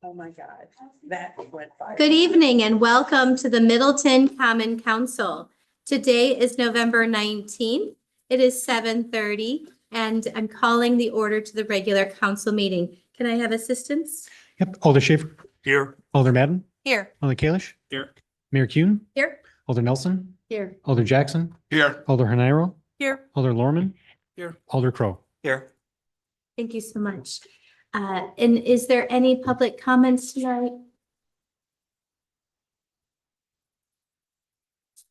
Oh my God, that went by. Good evening and welcome to the Middleton Common Council. Today is November 19th. It is 7:30 and I'm calling the order to the regular council meeting. Can I have assistance? Yep. Alder Schaefer. Here. Alder Madden. Here. Alder Kalish. Here. Mayor Kuhn. Here. Alder Nelson. Here. Alder Jackson. Here. Alder Hanairo. Here. Alder Lorman. Here. Alder Crow. Here. Thank you so much. And is there any public comments tonight?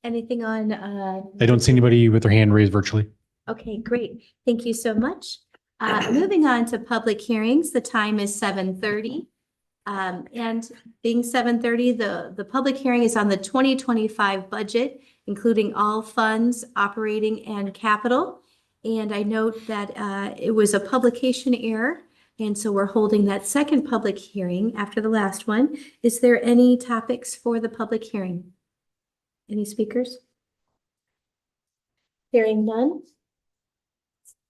Anything on, I don't see anybody with their hand raised virtually. Okay, great. Thank you so much. Moving on to public hearings, the time is 7:30. And being 7:30, the public hearing is on the 2025 budget, including all funds, operating and capital. And I note that it was a publication error. And so we're holding that second public hearing after the last one. Is there any topics for the public hearing? Any speakers? Hearing none.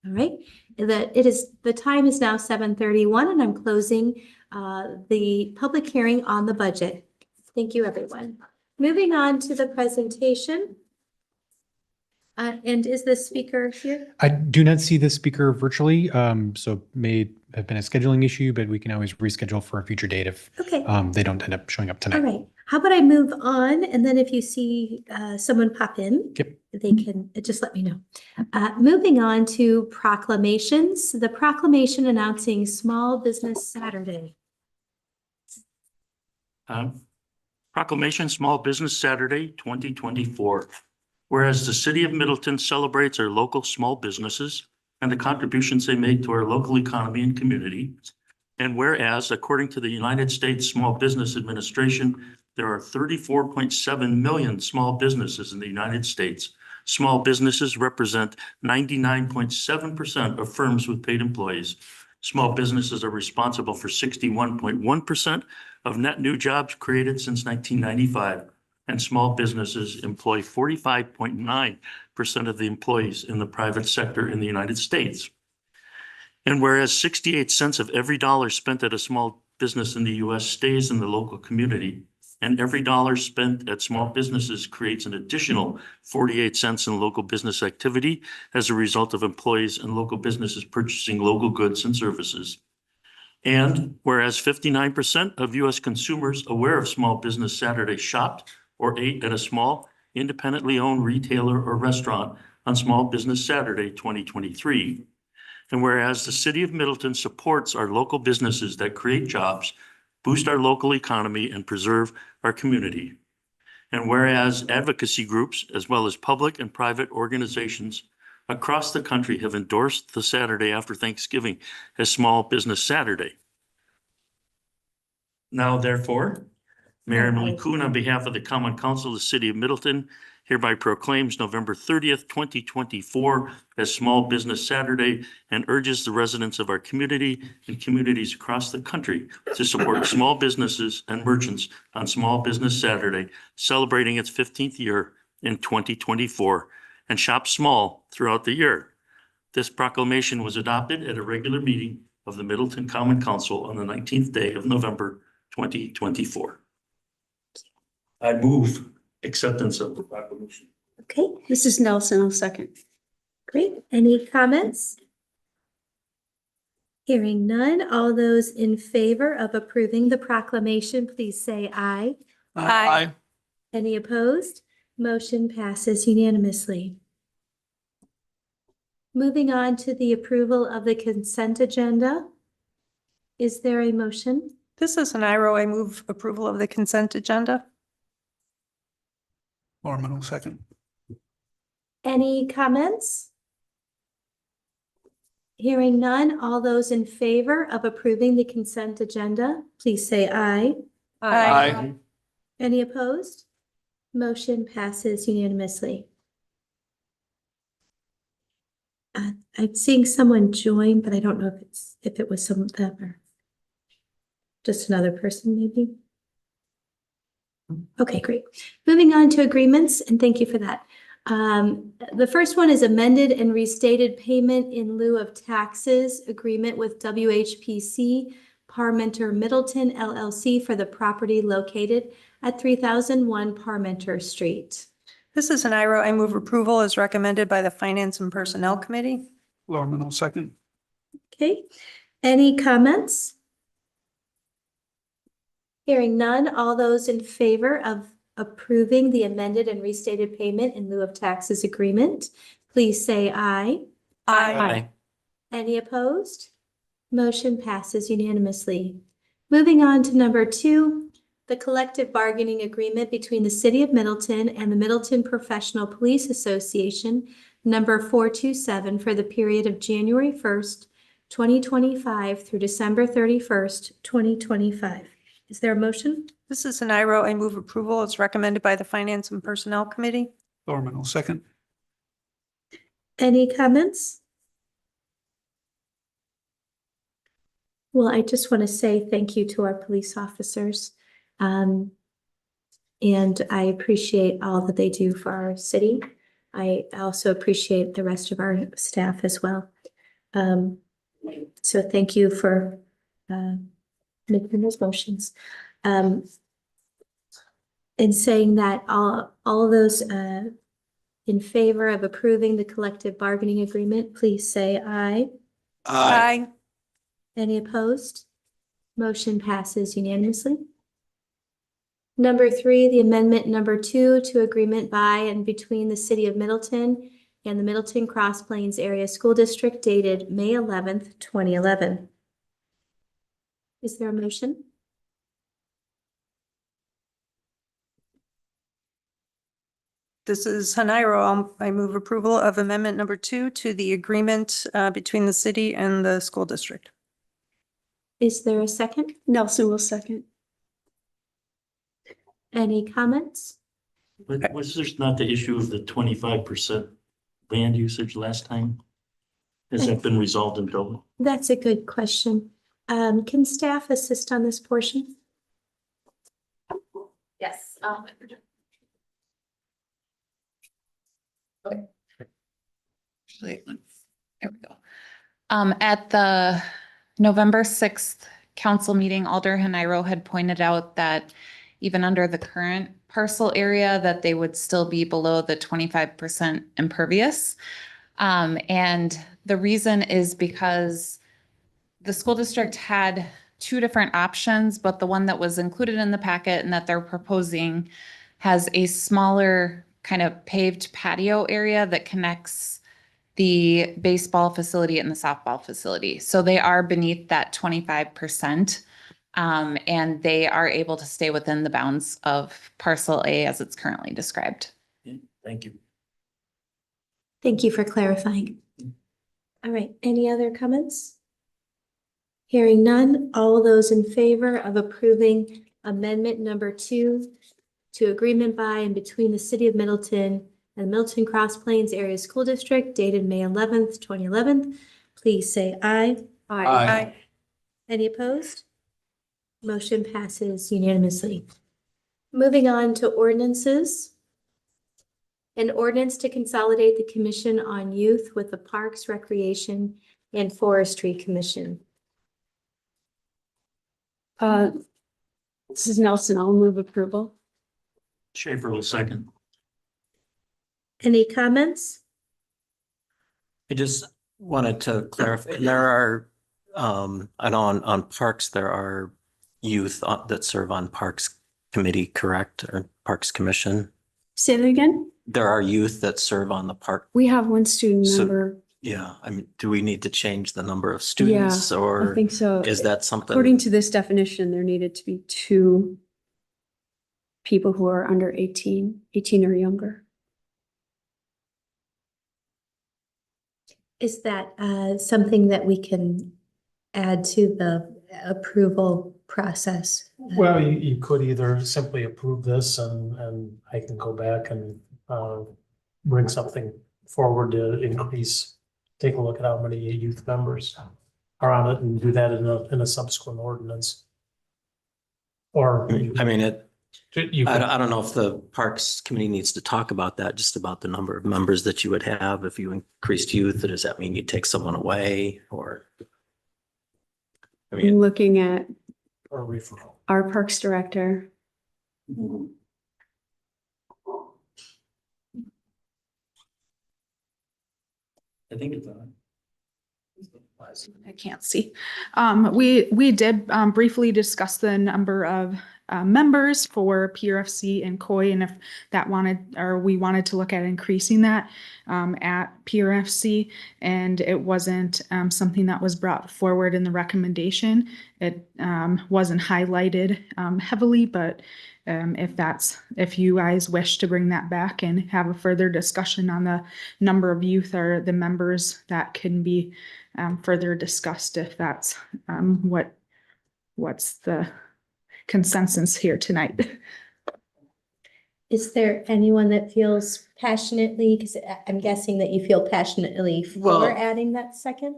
All right, the time is now 7:31 and I'm closing the public hearing on the budget. Thank you, everyone. Moving on to the presentation. And is the speaker here? I do not see the speaker virtually, so may have been a scheduling issue, but we can always reschedule for a future date if Okay. they don't end up showing up All tonight. right. How about I move on and then if you see someone pop in, Yep. they can just let me know. Moving on to proclamations, the proclamation announcing Small Business Saturday. Proclamation Small Business Saturday 2024. Whereas the city of Middleton celebrates our local small businesses and the contributions they make to our local economy and community. And whereas, according to the United States Small Business Administration, there are 34.7 million small businesses in the United States. Small businesses represent 99.7% of firms with paid employees. Small businesses are responsible for 61.1% of net new jobs created since 1995. And small businesses employ 45.9% of the employees in the private sector in the United States. And whereas 68 cents of every dollar spent at a small business in the U.S. stays in the local community, and every dollar spent at small businesses creates an additional 48 cents in local business activity as a result of employees and local businesses purchasing local goods and services. And whereas 59% of U.S. consumers aware of Small Business Saturday shopped or ate at a small, independently owned retailer or restaurant on Small Business Saturday 2023. And whereas the city of Middleton supports our local businesses that create jobs, boost our local economy, and preserve our community. And whereas advocacy groups, as well as public and private organizations across the country have endorsed the Saturday after Thanksgiving as Small Business Saturday. Now, therefore, Mayor Emily Kuhn, on behalf of the Common Council of the City of Middleton, hereby proclaims November 30th, 2024 as Small Business Saturday and urges the residents of our community and communities across the country to support small businesses and merchants on Small Business Saturday, celebrating its 15th year in 2024, and shop small throughout the year. This proclamation was adopted at a regular meeting of the Middleton Common Council on the 19th day of November 2024. I move acceptance of the proclamation. Okay, This is Nelson, I'll second. great. Any comments? Hearing none, all those in favor of approving the proclamation, please say aye. Aye. Any opposed? Motion passes unanimously. Moving on to the approval of the consent agenda. Is there a motion? This is an IRO. I move approval of the consent agenda. Lorman will second. Any comments? Hearing none, all those in favor of approving the consent agenda, please say aye. Any opposed? Motion passes unanimously. I'm seeing someone join, but I don't know if it was some of them or just another person maybe. Okay, great. Moving on to agreements, and thank you for that. The first one is amended and restated payment in lieu of taxes agreement with WHPC Parmenter Middleton LLC for the property located at 3001 Parmenter Street. This is an IRO. I move approval as recommended by the Finance and Personnel Committee. Lorman will second. Okay, any comments? Hearing none, all those in favor of approving the amended and restated payment in lieu of taxes agreement, please say aye. Aye. Any opposed? Motion passes unanimously. Moving on to number 2, the collective bargaining agreement between the City of Middleton and the Middleton Professional Police Association, number 427, for the period of January 1st, 2025 through December 31st, 2025. Is there a motion? This is an IRO. I move approval as recommended by the Finance and Personnel Committee. Lorman will second. Any comments? Well, I just want to say thank you to our police officers. And I appreciate all that they do for our city. I also appreciate the rest of our staff as well. So thank you for making those motions. And saying that all of those in favor of approving the collective bargaining agreement, please say aye. Aye. Any opposed? Motion passes unanimously. Number 3, the amendment number 2 to agreement by and between the City of Middleton and the Middleton Cross Plains Area School District dated May 11th, 2011. Is there a motion? This is Hanairo. I move approval of amendment number 2 to the agreement between the city and the school district. Is there a second? Nelson will second. Any comments? But was there's not the issue of the 25% land usage last time? Has that been resolved in Dublin? That's a good question. Can staff assist on this portion? Yes. Actually, there we go. At the November 6th council meeting, Alder Hanairo had pointed out that even under the current parcel area, that they would still be below the 25% impervious. And the reason is because the school district had 2 different options, but the one that was included in the packet and that they're proposing has a smaller kind of paved patio area that connects the baseball facility and the softball facility. So they are beneath that 25%, and they are able to stay within the bounds of parcel A as it's currently described. Yeah, thank you. Thank you for clarifying. All right, any other comments? Hearing none, all those in favor of approving amendment number 2 to agreement by and between the City of Middleton and Middleton Cross Plains Area School District dated May 11th, 2011, please say aye. Aye. Any opposed? Motion passes unanimously. Moving on to ordinances. An ordinance to consolidate the Commission on Youth with the Parks, Recreation, and Forestry Commission. This is Nelson. I'll move approval. Schaefer will second. Any comments? I just wanted to clarify, there are, I know on parks, there are youth that serve on Parks Committee, correct? Or Parks Commission? Say that again? There are youth that serve on the park. We have one student So- member. Yeah, I mean, do we need to change the number of students I or think so. is that something? According to this definition, there needed to be 2 people who are under 18 or younger. Is that something that we can add to the approval process? Well, you could either simply approve this and I can go back and bring something forward to increase, take a look at how many youth members are on it and do that in a subsequent ordinance. Or I mean, you I could, don't know if the Parks Committee needs to talk about that, just about the number of members that you would have if you increased youth. Does that mean you take someone away or? I mean, looking at Or referral. our Parks Director. I think it's on. I can't see. We did briefly discuss the number of members for PRFC and COI, and if that we wanted to look at increasing that at PRFC, and it wasn't something that was brought forward in the recommendation. It wasn't highlighted heavily, but if you guys wish to bring that back and have a further discussion on the number of youth or the members, that can be further discussed if that's what's the consensus here tonight. Is there anyone that feels passionately, because I'm guessing that you feel passionately Well, for adding that second?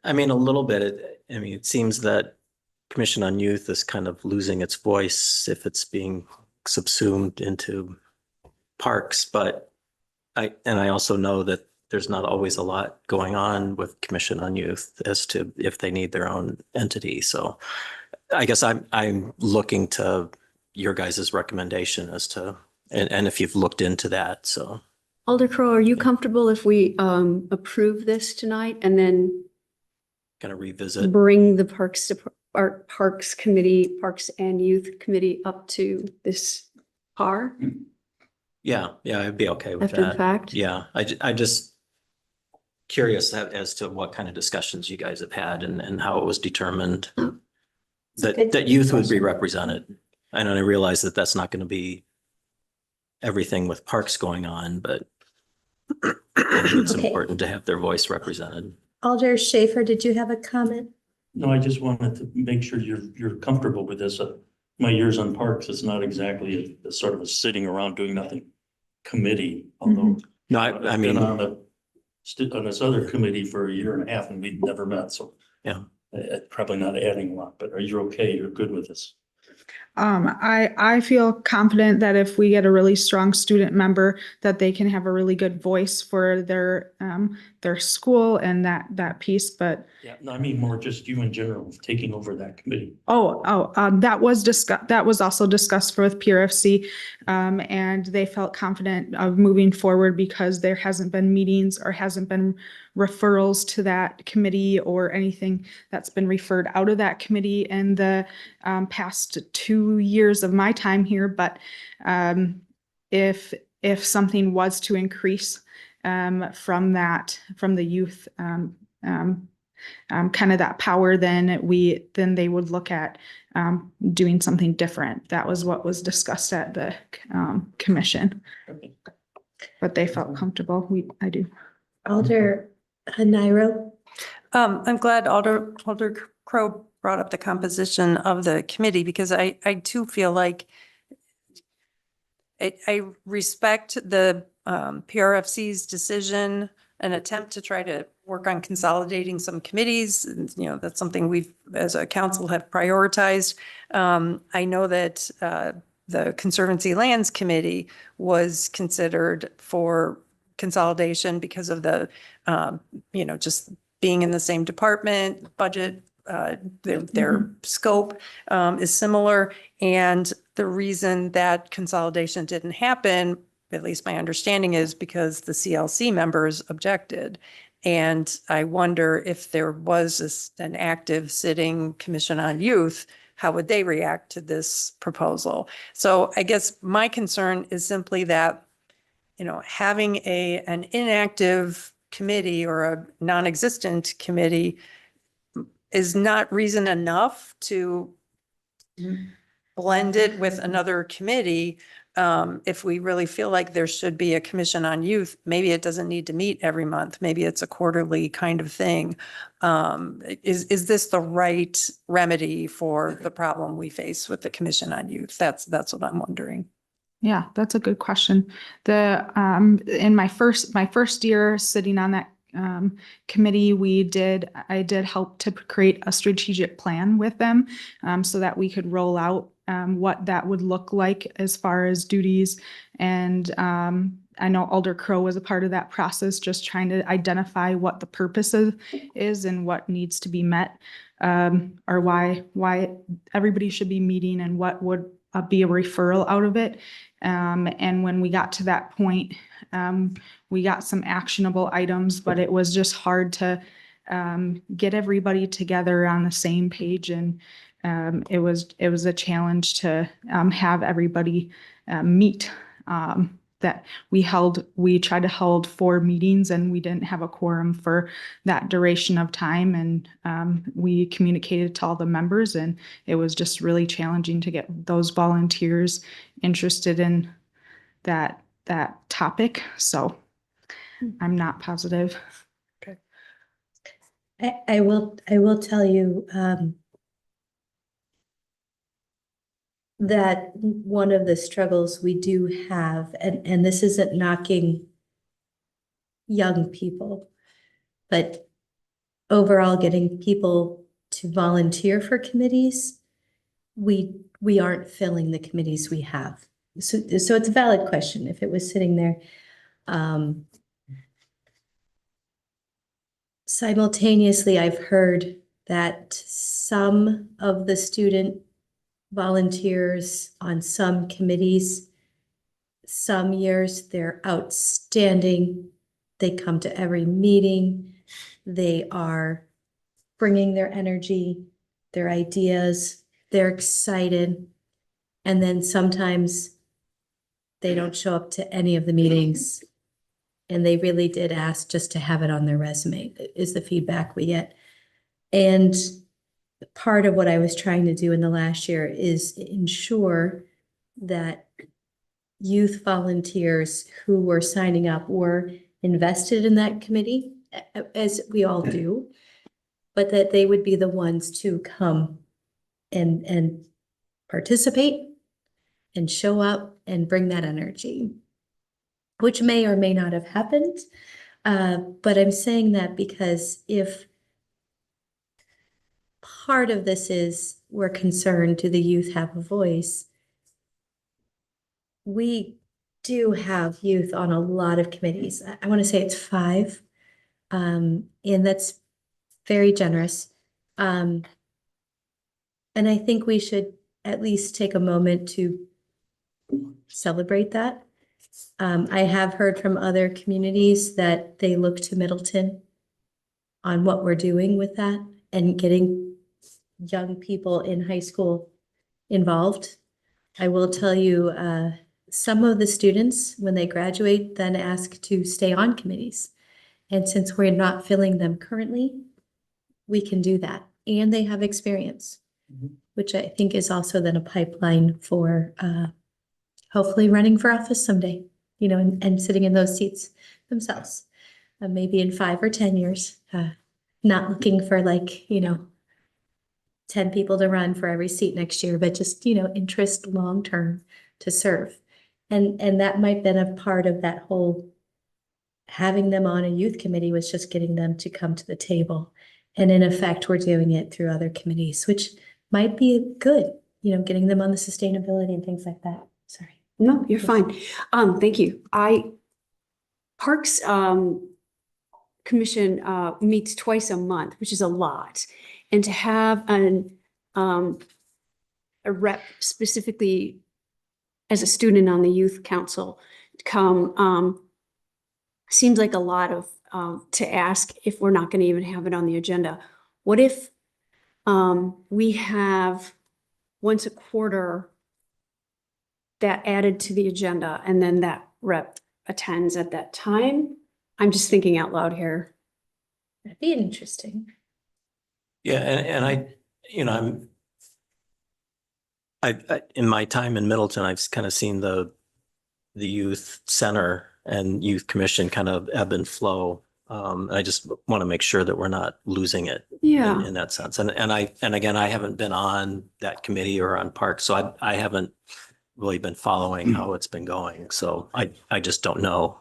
I mean, a little bit. I mean, it seems that Commission on Youth is kind of losing its voice if it's being subsumed into parks, but I also know that there's not always a lot going on with Commission on Youth as to if they need their own entity. So I guess I'm looking to your guys' recommendation as to, and if you've looked into that, so. Alder Crow, are you comfortable if we approve this tonight and then Kind of revisit. bring the Parks Committee, Parks and Youth Committee up to this par Yeah, I'd be okay with after the that. fact? Yeah, I just curious as to what kind of discussions you guys have had and how it was determined Oh. that youth would be represented. And I realize that that's not going to be everything with parks going on, but it's Okay. important to have their voice represented. Alder Schaefer, did you have a comment? No, I just wanted to make sure you're comfortable with this. My years on parks, it's not exactly a sort of a sitting around doing nothing committee, although. No, I I've mean, been on this other committee for a year and a half and we'd never met, so. Yeah. Probably not adding a lot, but are you okay? You're good with this? I feel confident that if we get a really strong student member, that they can have a really good voice for their school and that piece, but Yeah, no, I mean more just you in general, taking over that committee. that was also discussed with PRFC, and they felt confident of moving forward because there hasn't been meetings or hasn't been referrals to that committee or anything that's been referred out of that committee in the past 2 years of my time here. But if something was to increase from the youth kind of that power, then they would look at doing something different. That was what was discussed at the commission. Okay. But they felt comfortable. I do. Alder Nairo? I'm glad Alder Crow brought up the composition of the committee because I too feel like I respect the PRFC's decision, an attempt to try to work on consolidating some committees. And, you know, that's something we've, as a council, have prioritized. I know that the Conservancy Lands Committee was considered for consolidation because of the, just being in the same department, budget, their scope is similar. And the reason that consolidation didn't happen, at least my understanding, is because the CLC members objected. And I wonder if there was an active sitting Commission on Youth, how would they react to this proposal? So I guess my concern is simply that, having an inactive committee or a non-existent committee is not reason enough to blend it with another committee. If we really feel like there should be a Commission on Youth, maybe it doesn't need to meet every month. Maybe it's a quarterly kind of thing. Is this the right remedy for the problem we face with the Commission on Youth? That's what I'm wondering. Yeah, that's a good question. In my first year sitting on that committee, I did help to create a strategic plan with them, so that we could roll out what that would look like as far as duties and I know Alder Crow was a part of that process, just trying to identify what the purpose is and what needs to be met. Or why everybody should be meeting and what would be a referral out of it. And when we got to that point, we got some actionable items, but it was just hard to get everybody together on the same page. And it was a challenge to have everybody meet. That we tried to hold 4 meetings and we didn't have a quorum for that duration of time. And we communicated to all the members, and it was just really challenging to get those volunteers interested in that topic. So I'm not positive. I will tell you, that one of the struggles we do have, and this isn't knocking young people, but overall getting people to volunteer for committees, we aren't filling the committees we have. So it's a valid question if it was sitting there. Simultaneously, I've heard that some of the student volunteers on some committees, some years they're outstanding. They come to every meeting. They are bringing their energy, their ideas, they're excited. And then sometimes they don't show up to any of the meetings. And they really did ask just to have it on their resume, is the feedback we get. And part of what I was trying to do in the last year is ensure that youth volunteers who were signing up were invested in that committee, as we all do, but that they would be the ones to come and participate and show up and bring that energy, which may or may not have happened. But I'm saying that because if part of this is we're concerned, do the youth have a voice? We do have youth on a lot of committees. I want to say it's 5. And that's very generous. And I think we should at least take a moment to celebrate that. I have heard from other communities that they look to Middleton on what we're doing with that and getting young people in high school involved. I will tell you, some of the students, when they graduate, then ask to stay on committees. And since we're not filling them currently, we can do that. And they have experience, which I think is also then a pipeline for hopefully running for office someday, you know, and sitting in those seats themselves, maybe in 5 or 10 years, not looking for like, you know, 10 people to run for every seat next year, but just, you know, interest long-term to serve. And that might have been a part of that whole having them on a youth committee was just getting them to come to the table. And in effect, we're doing it through other committees, which might be good, you know, getting them on the sustainability and things like that. Sorry. No, you're fine. Thank you. Parks Commission meets twice a month, which is a lot. And to have a rep specifically as a student on the youth council come seems like a lot of to ask if we're not going to even have it on the agenda. What if we have once a quarter that added to the agenda and then that rep attends at that time? I'm just thinking out loud here. That'd be interesting. Yeah, and I, you know, I in my time in Middleton, I've kind of seen the youth center and youth commission kind of ebb and flow. I just want to make sure that we're not losing it Yeah. in that sense. And again, I haven't been on that committee or on parks, so I haven't really been following how it's been going. So I just don't know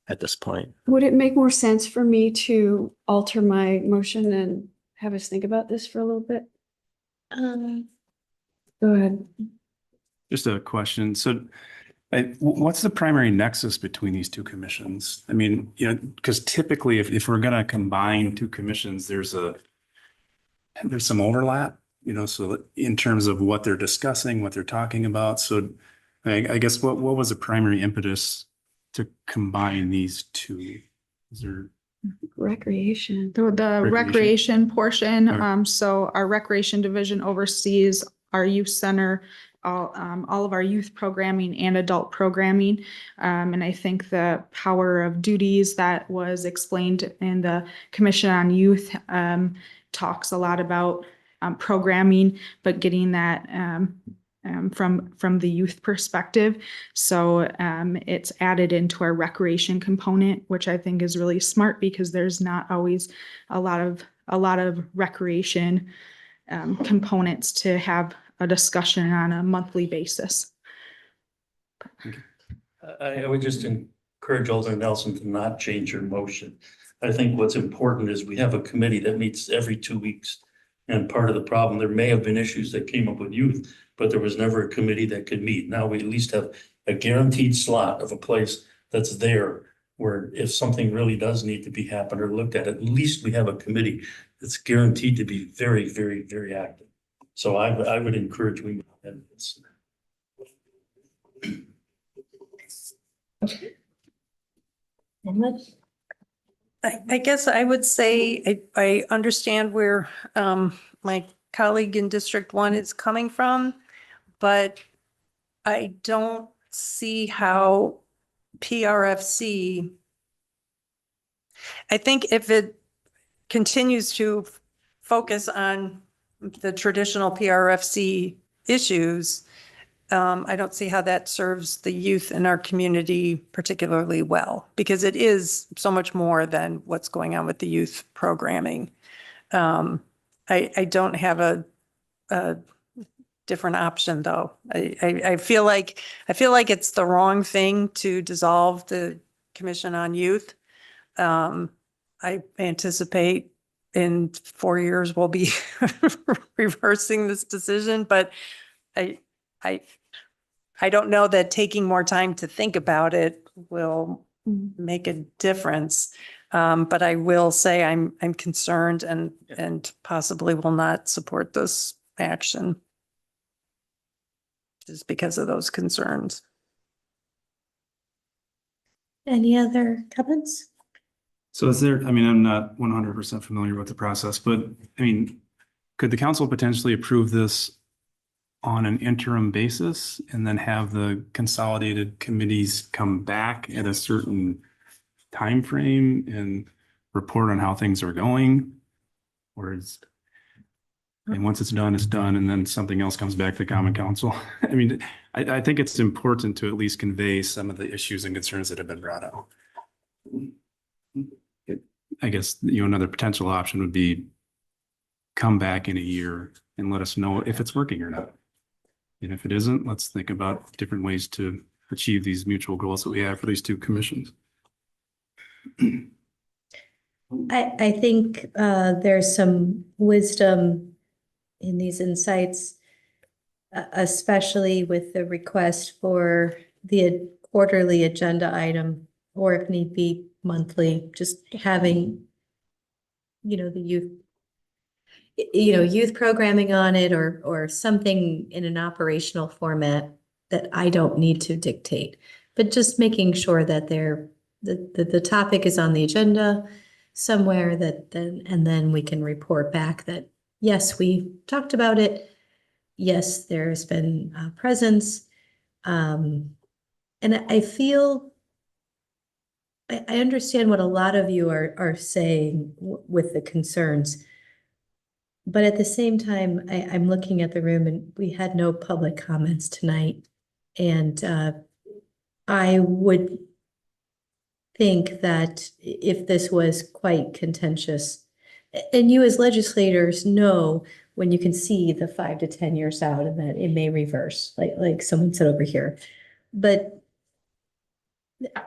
at this point. Would it make more sense for me to alter my motion and have us think about this for a little bit? Go ahead. Just a question. So What's the primary nexus between these two commissions? I mean, because typically if we're gonna combine two commissions, there's some overlap, so in terms of what they're discussing, what they're talking about. So I guess what was the primary impetus to combine these two? Is there? Recreation. The Recreation. recreation portion, Okay. so our recreation division oversees our youth center, all of our youth programming and adult programming. And I think the power of duties that was explained in the Commission on Youth talks a lot about programming, but getting that from the youth perspective. So it's added into our recreation component, which I think is really smart because there's not always a lot of recreation components to have a discussion on a monthly basis. I would just encourage Alderman Nelson to not change your motion. I think what's important is we have a committee that meets every 2 weeks. And part of the problem, there may have been issues that came up with youth, but there was never a committee that could meet. Now we at least have a guaranteed slot of a place that's there where if something really does need to be happened or looked at least we have a committee that's guaranteed to be very, very, very active. So I would encourage we have this. I guess I would say I understand where my colleague in District 1 is coming from, but I don't see how PRFC, I think if it continues to focus on the traditional PRFC issues, I don't see how that serves the youth in our community particularly well, because it is so much more than what's going on with the youth programming. I don't have a different option though. I feel like it's the wrong thing to dissolve the Commission on Youth. I anticipate in 4 years we'll be reversing this decision, but I don't know that taking more time to think about it will make a difference. But I will say I'm concerned and possibly will not support this action just because of those concerns. Any other comments? So I'm not 100% familiar with the process, but could the council potentially approve this on an interim basis and then have the consolidated committees come back at a certain time frame and report on how things are going? Or once it's done, and then something else comes back to common council? I think it's important to at least convey some of the issues and concerns that have been brought out. I guess, another potential option would be come back in a year and let us know if it's working or not. And if it isn't, let's think about different ways to achieve these mutual goals that we have for these two commissions. I think there's some wisdom in these insights, especially with the request for the quarterly agenda item, or if need be, monthly, just having, the youth programming on it or something in an operational format that I don't need to dictate, but just making sure that the topic is on the agenda somewhere and then we can report back that, yes, we talked about it. Yes, there's been presence. And I feel I understand what a lot of you are saying with the concerns. But at the same time, I'm looking at the room and we had no public comments tonight. And I would think that if this was quite contentious, and you as legislators know when you can see the 5 to 10 years out and that it may reverse, like someone said over here. But I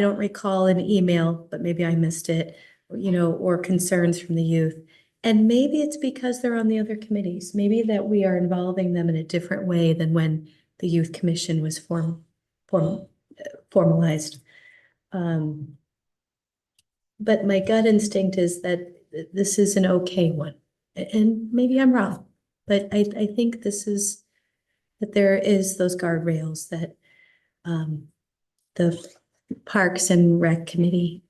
don't recall an email, but maybe I missed it, or concerns from the youth. And maybe it's because they're on the other committees. Maybe that we are involving them in a different way than when the youth commission was formalized. But my gut instinct is that this is an okay one, and maybe I'm wrong, but I think that there is those guardrails that the Parks and Rec Committee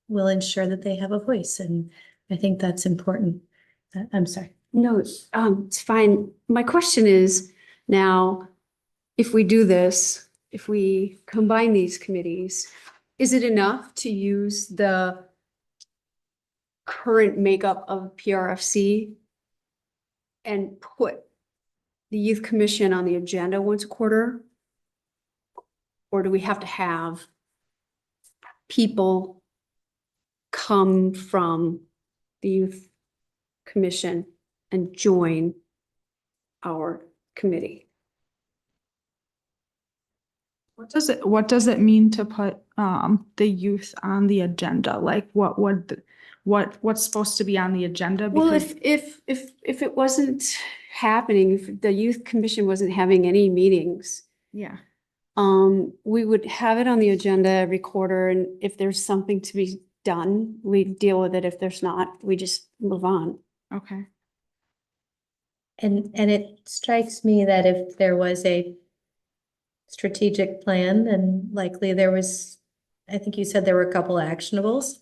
will ensure that they have a voice, and I think that's important. I'm sorry. No, it's fine. My question is now, if we do this, if we combine these committees, is it enough to use the current makeup of PRFC and put the youth commission on the agenda once a quarter? Or do we have to have people come from the youth commission and join our committee? What does it mean to put the youth on the agenda? Like what's supposed to be on the agenda? Well, Because if it wasn't happening, if the youth commission wasn't having any meetings, yeah. we would have it on the agenda every quarter, and if there's something to be done, we deal with it. If there's not, we just move on. Okay. And it strikes me that if there was a strategic plan, then likely there was, I think you said there were a couple actionables.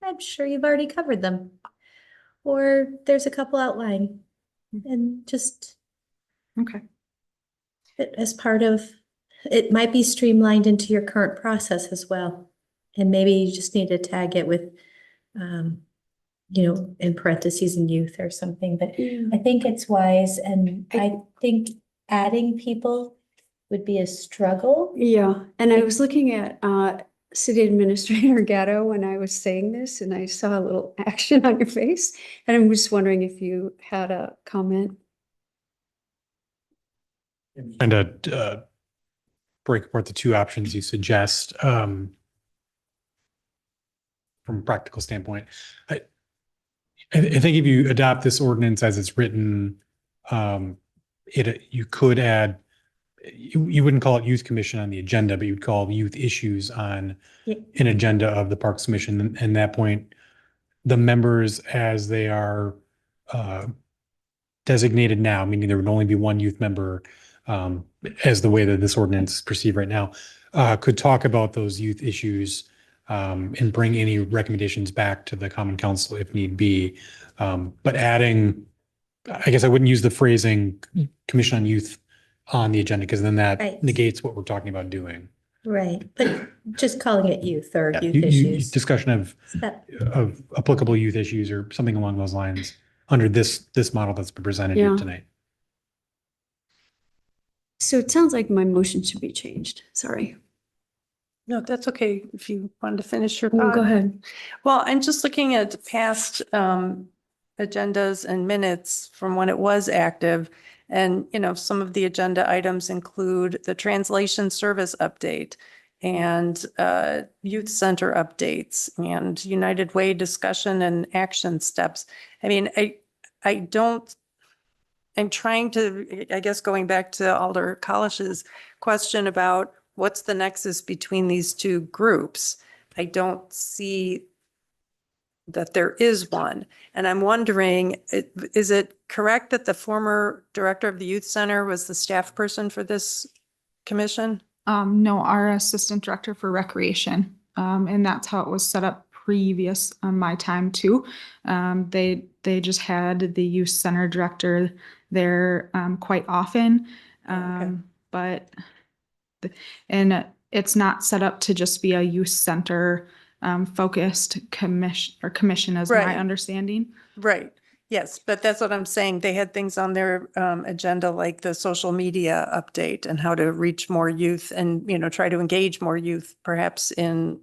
I'm sure you've already covered them. Or there's a couple outlying, and just Okay. as part of, it might be streamlined into your current process as well. And maybe you just need to tag it with, in parentheses in youth or something, but I think it's wise, and I think adding people would be a struggle. Yeah, and I was looking at City Administrator Gatto when I was saying this, and I saw a little action on your face, and I'm just wondering if you had a comment. And break apart the two options you suggest from a practical standpoint. I think if you adopt this ordinance as it's written, you could add, you wouldn't call it youth commission on the agenda, but you'd call youth issues on an agenda of the Parks Commission. And at that point, the members as they are designated now, meaning there would only be one youth member as the way that this ordinance is perceived right now, could talk about those youth issues and bring any recommendations back to the Common Council if need be. But adding, I guess I wouldn't use the phrasing Commission on Youth on the agenda, because then that Right. negates what we're talking about doing. Right, but just calling it youth or Yeah, youth issues. discussion of applicable youth issues or something along those lines under this model that's been presented here Yeah. tonight. So it sounds like my motion should be changed. Sorry. No, that's okay. If you wanted to finish your No, thought. go ahead. Well, I'm just looking at past agendas and minutes from when it was active. And, some of the agenda items include the translation service update and youth center updates and United Way discussion and action steps. I mean, I'm trying to, I guess, going back to Alder Collish's question about what's the nexus between these two groups? I don't see that there is one. And I'm wondering, is it correct that the former director of the youth center was the staff person for this commission? No, our assistant director for recreation. And that's how it was set up previous on my time too. They just had the youth center director there quite often. But it's not set up to just be a youth center focused commission as my Right. understanding. Right. Yes, but that's what I'm saying. They had things on their agenda like the social media update and how to reach more youth and, try to engage more youth, perhaps in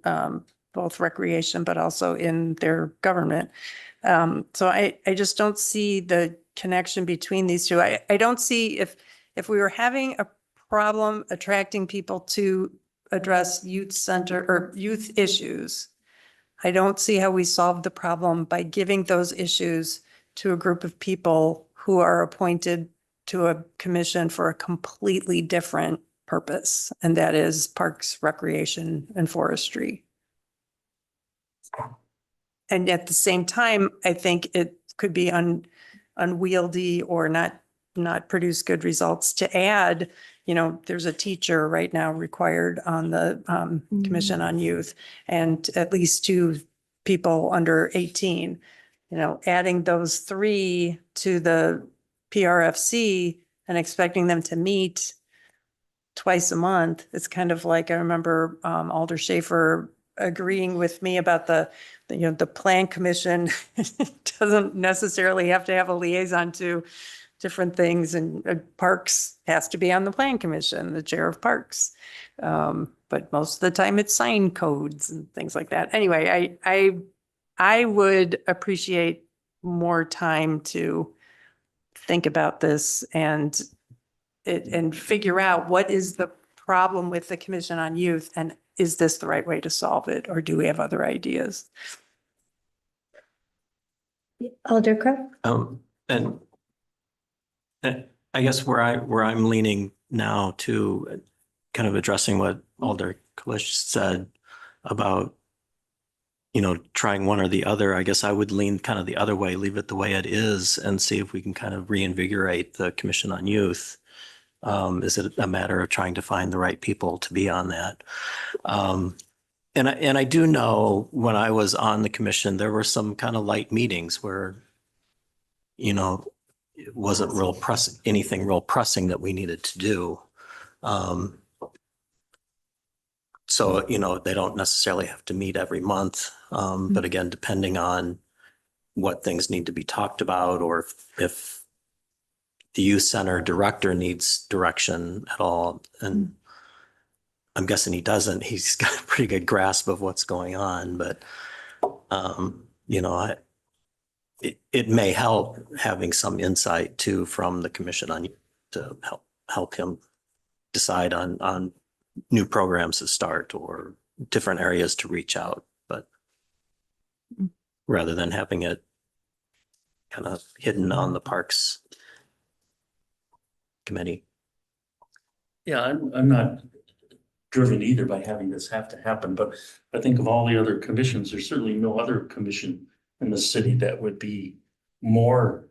both recreation, but also in their government. So I just don't see the connection between these two. I don't see if we were having a problem attracting people to address youth center or youth issues, I don't see how we solve the problem by giving those issues to a group of people who are appointed to a commission for a completely different purpose, and that is parks, recreation, and forestry. And at the same time, I think it could be unwieldy or not produce good results to add, there's a teacher right now required on the Commission on Youth, and at least 2 people under 18. Adding those 3 to the PRFC and expecting them to meet twice a month, it's kind of like, I remember Alder Schaefer agreeing with me about the plan commission doesn't necessarily have to have a liaison to different things, and parks has to be on the plan commission, the chair of parks. But most of the time it's sign codes and things like that. Anyway, I would appreciate more time to think about this and figure out what is the problem with the Commission on Youth, and is this the right way to solve it, or do we have other ideas? Alder Crowe? And I guess where I'm leaning now to kind of addressing what Alder Kalish said about, trying one or the other, I guess I would lean kind of the other way, leave it the way it is, and see if we can kind of reinvigorate the Commission on Youth. Is it a matter of trying to find the right people to be on that? And I do know when I was on the commission, there were some kind of light meetings where, it wasn't anything real pressing that we needed to do. So, they don't necessarily have to meet every month. But again, depending on what things need to be talked about, or if the youth center director needs direction at all. And I'm guessing he doesn't. He's got a pretty good grasp of what's going on, but it may help having some insight too from the commission on to help him decide on new programs to start or different areas to reach out, but rather than having it kind of hidden on the parks committee. Yeah, I'm not driven either by having this have to happen, but I think of all the other commissions, there's certainly no other commission in the city that would be more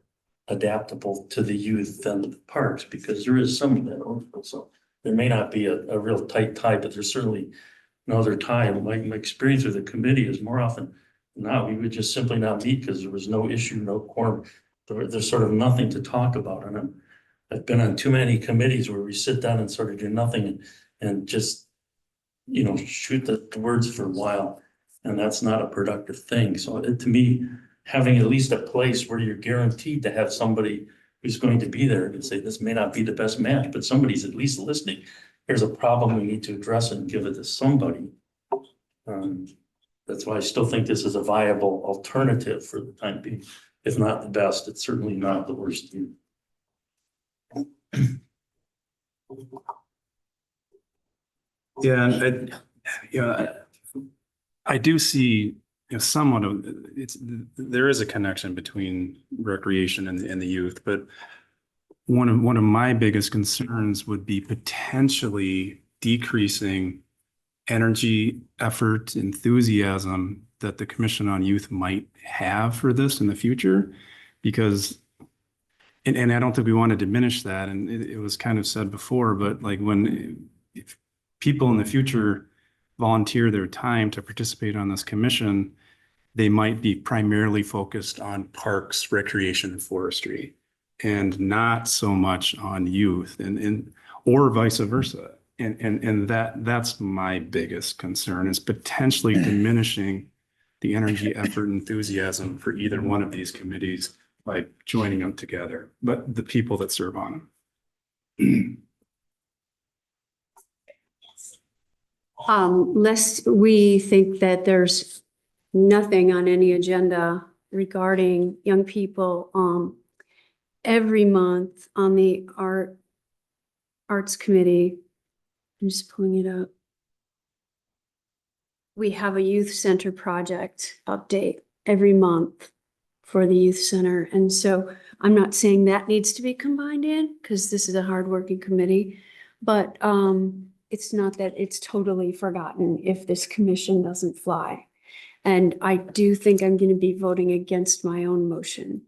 adaptable to the youth than the parks, because there is some of that. So there may not be a real tight tie, but there's certainly no other tie. My experience with the committee is more often than not, we would just simply not meet because there was no issue, no quorum. There's sort of nothing to talk about. And I've been on too many committees where we sit down and sort of do nothing and just, shoot the words for a while. And that's not a productive thing. So to me, having at least a place where you're guaranteed to have somebody who's going to be there and say, this may not be the best match, but somebody's at least listening. There's a problem we need to address and give it to somebody. That's why I still think this is a viable alternative for the time being. If not the best, it's certainly not the worst. Yeah, and I do see somewhat of there is a connection between recreation and the youth, but one of my biggest concerns would be potentially decreasing energy, effort, enthusiasm that the Commission on Youth might have for this in the future, because and I don't think we want to diminish that, and it was kind of said before, but like if people in the future volunteer their time to participate on this commission, they might be primarily focused on parks, recreation, and forestry, and not so much on youth, and or vice versa. And that's my biggest concern, is potentially diminishing the energy, effort, enthusiasm for either one of these committees by joining them together, but the people that serve on them. Lest we think that there's nothing on any agenda regarding young people, every month on the Arts Committee, I'm just pulling it up. We have a youth center project update every month for the youth center. And so I'm not saying that needs to be combined in, because this is a hardworking committee. But it's not that it's totally forgotten if this commission doesn't fly. And I do think I'm going to be voting against my own motion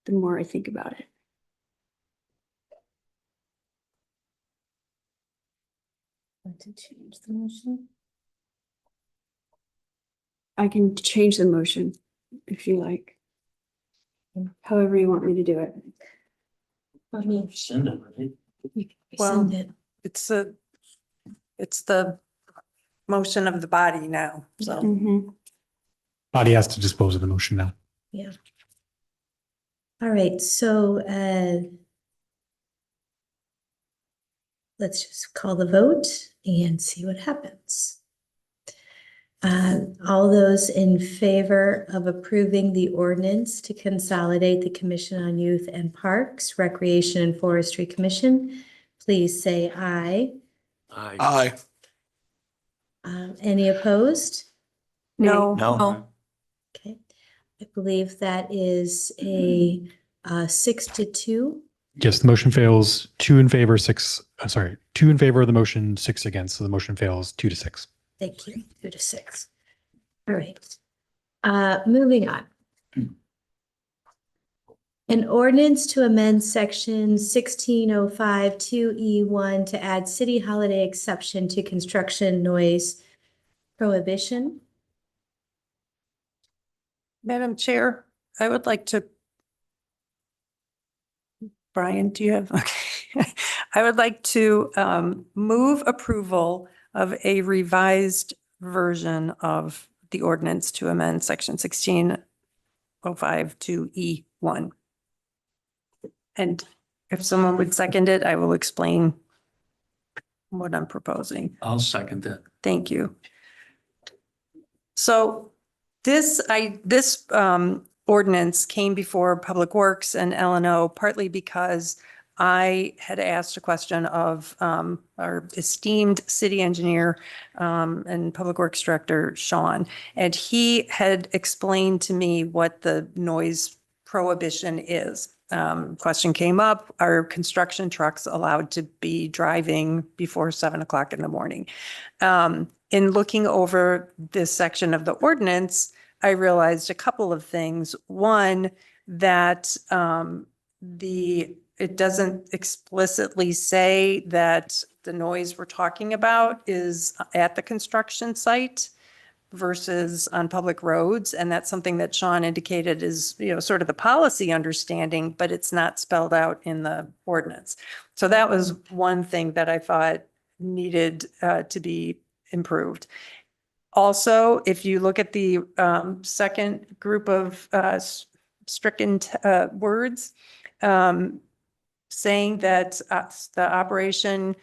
the more I think about it. Want to change the motion? I can change the motion if you like. However you want me to do it. I mean, Send it, right? you can Well, rescind it. It's the motion of the body now, so. Mhm. Body has to dispose of the motion now. Yeah. All right, so let's just call the vote and see what happens. All those in favor of approving the ordinance to consolidate the Commission on Youth and Parks, Recreation and Forestry Commission, please say aye. Aye. Any opposed? No. No. Okay, I believe that is a 6-2. Yes, the motion fails. 2 in favor, 6, 2 in favor of the motion, 6 against. So the motion fails 2-6. Thank you, 2-6. All right, moving on. An ordinance to amend section 1605 2E1 to add city holiday exception to construction noise prohibition. Madam Chair, I would like to. Brian, do you have, okay. I would like to move approval of a revised version of the ordinance to amend section 1605 to E1. And if someone would second it, I will explain what I'm proposing. I'll second that. Thank you. So this ordinance came before Public Works and L&O partly because I had asked a question of our esteemed city engineer and Public Works Director, Sean, and he had explained to me what the noise prohibition is. Question came up, are construction trucks allowed to be driving before 7 o'clock in the morning? In looking over this section of the ordinance, I realized a couple of things. One, that it doesn't explicitly say that the noise we're talking about is at the construction site versus on public roads. And that's something that Sean indicated is, sort of the policy understanding, but it's not spelled out in the ordinance. So that was one thing that I thought needed to be improved. Also, if you look at the second group of stricken words, saying that the operation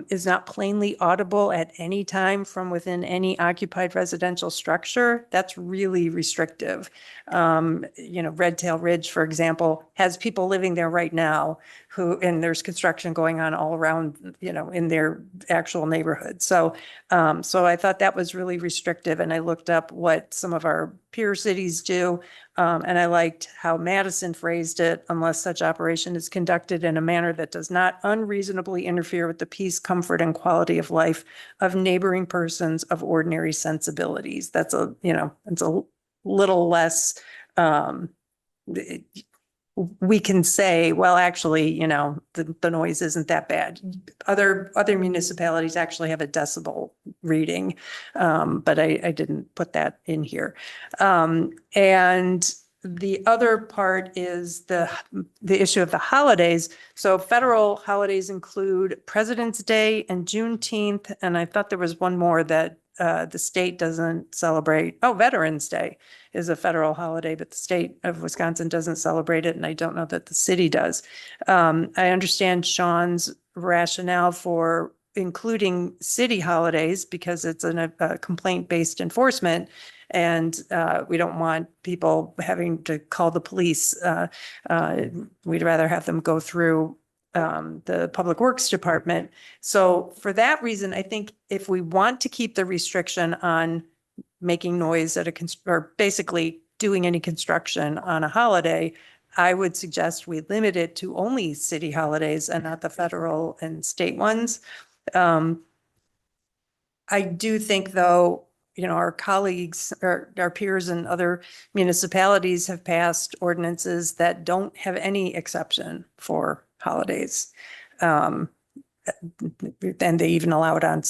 is not plainly audible at any time from within any occupied residential structure, that's really restrictive. Red Tail Ridge, for example, has people living there right now and there's construction going on all around, in their actual neighborhood. So I thought that was really restrictive, and I looked up what some of our peer cities do. And I liked how Madison phrased it, unless such operation is conducted in a manner that does not unreasonably interfere with the peace, comfort, and quality of life of neighboring persons of ordinary sensibilities. That's it's a little less, we can say, well, actually, the noise isn't that bad. Other municipalities actually have a decibel reading, but I didn't put that in here. And the other part is the issue of the holidays. So federal holidays include President's Day and Juneteenth, and I thought there was one more that the state doesn't celebrate. Oh, Veterans Day is a federal holiday, but the state of Wisconsin doesn't celebrate it, and I don't know that the city does. I understand Sean's rationale for including city holidays because it's a complaint-based enforcement, and we don't want people having to call the police. We'd rather have them go through the Public Works Department. So for that reason, I think if we want to keep the restriction on making noise at or basically doing any construction on a holiday, I would suggest we limit it to only city holidays and not the federal and state ones. I do think, though, our colleagues or our peers in other municipalities have passed ordinances that don't have any exception for holidays. And they even allow it on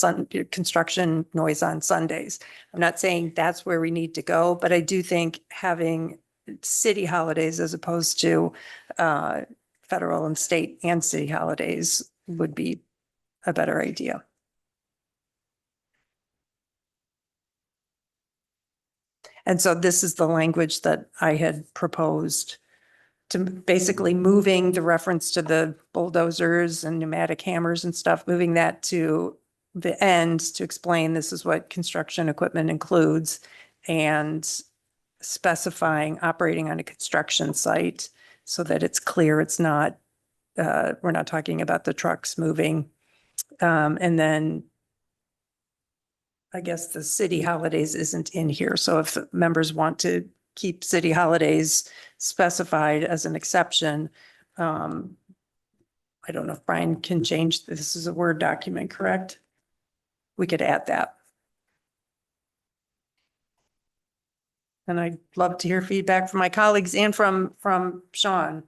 construction noise on Sundays. I'm not saying that's where we need to go, but I do think having city holidays as opposed to federal and state and city holidays would be a better idea. And so this is the language that I had proposed, to basically moving the reference to the bulldozers and pneumatic hammers and stuff, moving that to the end to explain this is what construction equipment includes, and specifying operating on a construction site so that it's clear it's not, we're not talking about the trucks moving. And then I guess the city holidays isn't in here. So if members want to keep city holidays specified as an exception, I don't know if Brian can change, this is a Word document, correct? We could add that. And I'd love to hear feedback from my colleagues and from Sean,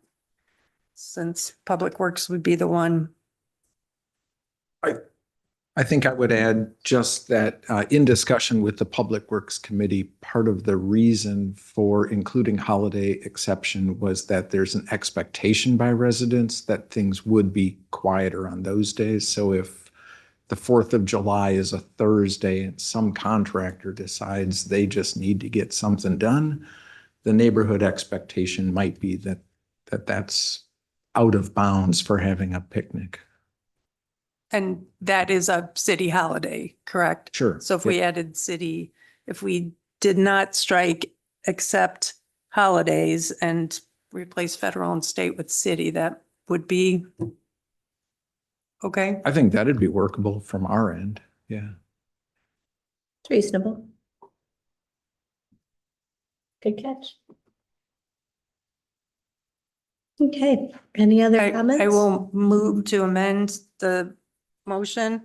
since Public Works would be the one. I think I would add just that in discussion with the Public Works Committee, part of the reason for including holiday exception was that there's an expectation by residents that things would be quieter on those days. So if the 4th of July is a Thursday and some contractor decides they just need to get something done, the neighborhood expectation might be that that's out of bounds for having a picnic. And that is a city holiday, correct? Sure. So if we added city, if we did not strike except holidays and replace federal and state with city, that would be okay? I think that'd be workable from our end. Yeah. It's reasonable. Good catch. Okay, any other comments? I will move to amend the motion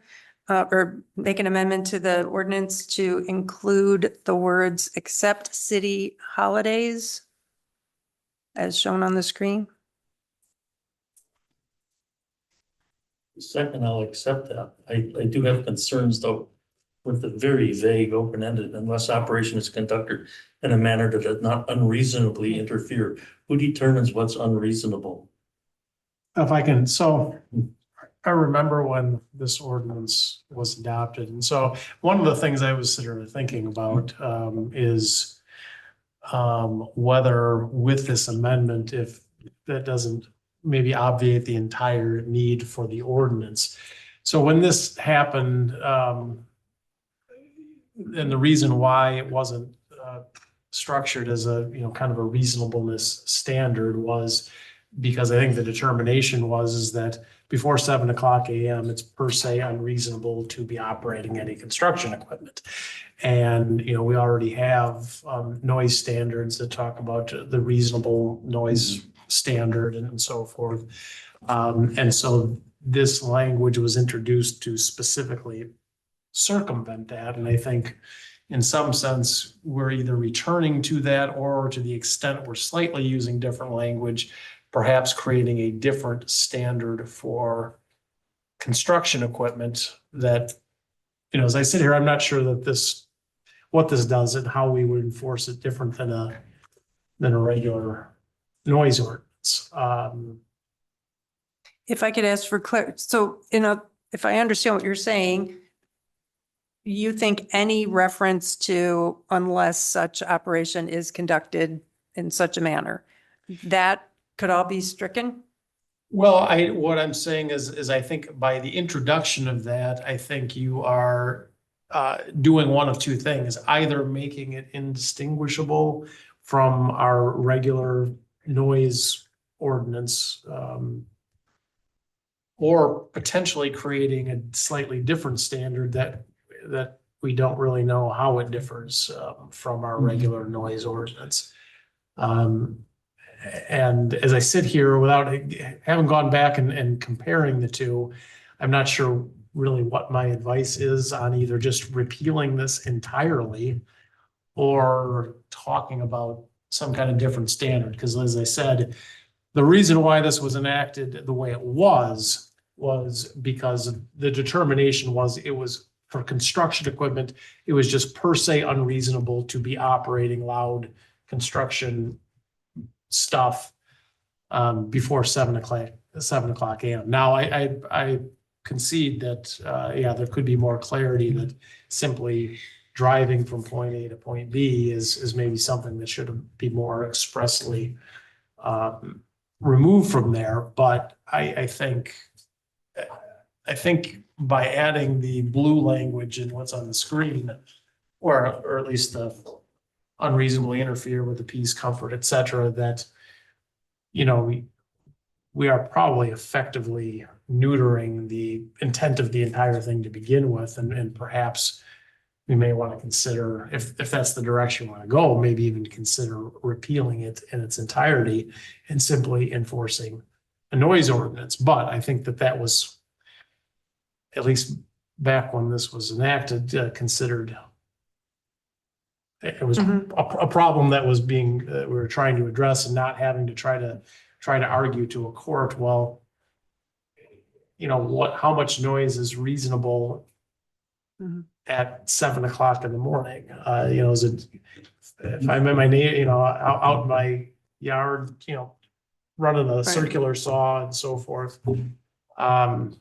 or make an amendment to the ordinance to include the words except city holidays as shown on the screen. Second, I'll accept that. I do have concerns though with the very vague open-ended unless operation is conducted in a manner that does not unreasonably interfere. Who determines what's unreasonable? If I can, so I remember when this ordinance was adopted. And so one of the things I was sort of thinking about is whether with this amendment, if that doesn't maybe obviate the entire need for the ordinance. So when this happened, and the reason why it wasn't structured as a, kind of a reasonableness standard was because I think the determination is that before 7:00 a.m., it's per se unreasonable to be operating any construction equipment. And, we already have noise standards that talk about the reasonable noise standard and so forth. And so this language was introduced to specifically circumvent that. And I think in some sense, we're either returning to that or to the extent we're slightly using different language, perhaps creating a different standard for construction equipment that, as I sit here, I'm not sure that what this does and how we would enforce it different than a regular noise ordinance. If I could ask for clarity, so, if I understand what you're saying, you think any reference to unless such operation is conducted in such a manner, that could all be stricken? Well, what I'm saying is I think by the introduction of that, I think you are doing one of two things, either making it indistinguishable from our regular noise ordinance, or potentially creating a slightly different standard that we don't really know how it differs from our regular noise ordinance. And as I sit here without having gone back and comparing the two, I'm not sure really what my advice is on either just repealing this entirely or talking about some kind of different standard. Because as I said, the reason why this was enacted the way it was because the determination was it was for construction equipment, it was just per se unreasonable to be operating loud construction stuff before 7:00 a.m. Now, I concede that, yeah, there could be more clarity that simply driving from point A to point B is maybe something that should be more expressly removed from there. But I think by adding the blue language in what's on the screen, or at least the unreasonably interfere with the peace, comfort, et cetera, that, you know, we are probably effectively neutering the intent of the entire thing to begin with, and perhaps we may want to consider, if that's the direction we want to go, maybe even consider repealing it in its entirety and simply enforcing a noise ordinance. But I think that was, at least back when this was enacted, considered, it was a problem that was being, we were trying to address, and not having to try to argue to a court, well, you know, how much noise is reasonable at 7:00 in the morning? You know, is it, if I'm in my, you know, out in my yard, you know, running a circular saw and so forth. I'm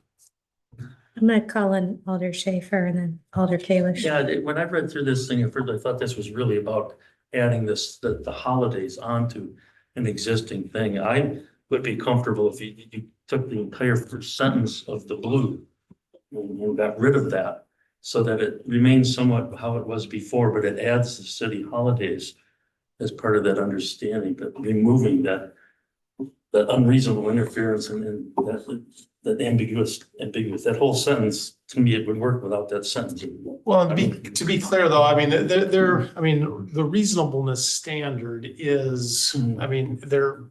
gonna call in Alder Schaefer and then Alder Kalish. Yeah, when I read through this thing at first, I thought this was really about adding the holidays onto an existing thing. I would be comfortable if you took the entire first sentence of the blue and got rid of that, so that it remains somewhat how it was before, but it adds the city holidays as part of that understanding, but removing that unreasonable interference and that ambiguous, that whole sentence, to me, it would work without that sentence. Well, to be clear though, I mean, the reasonableness standard is, I mean, there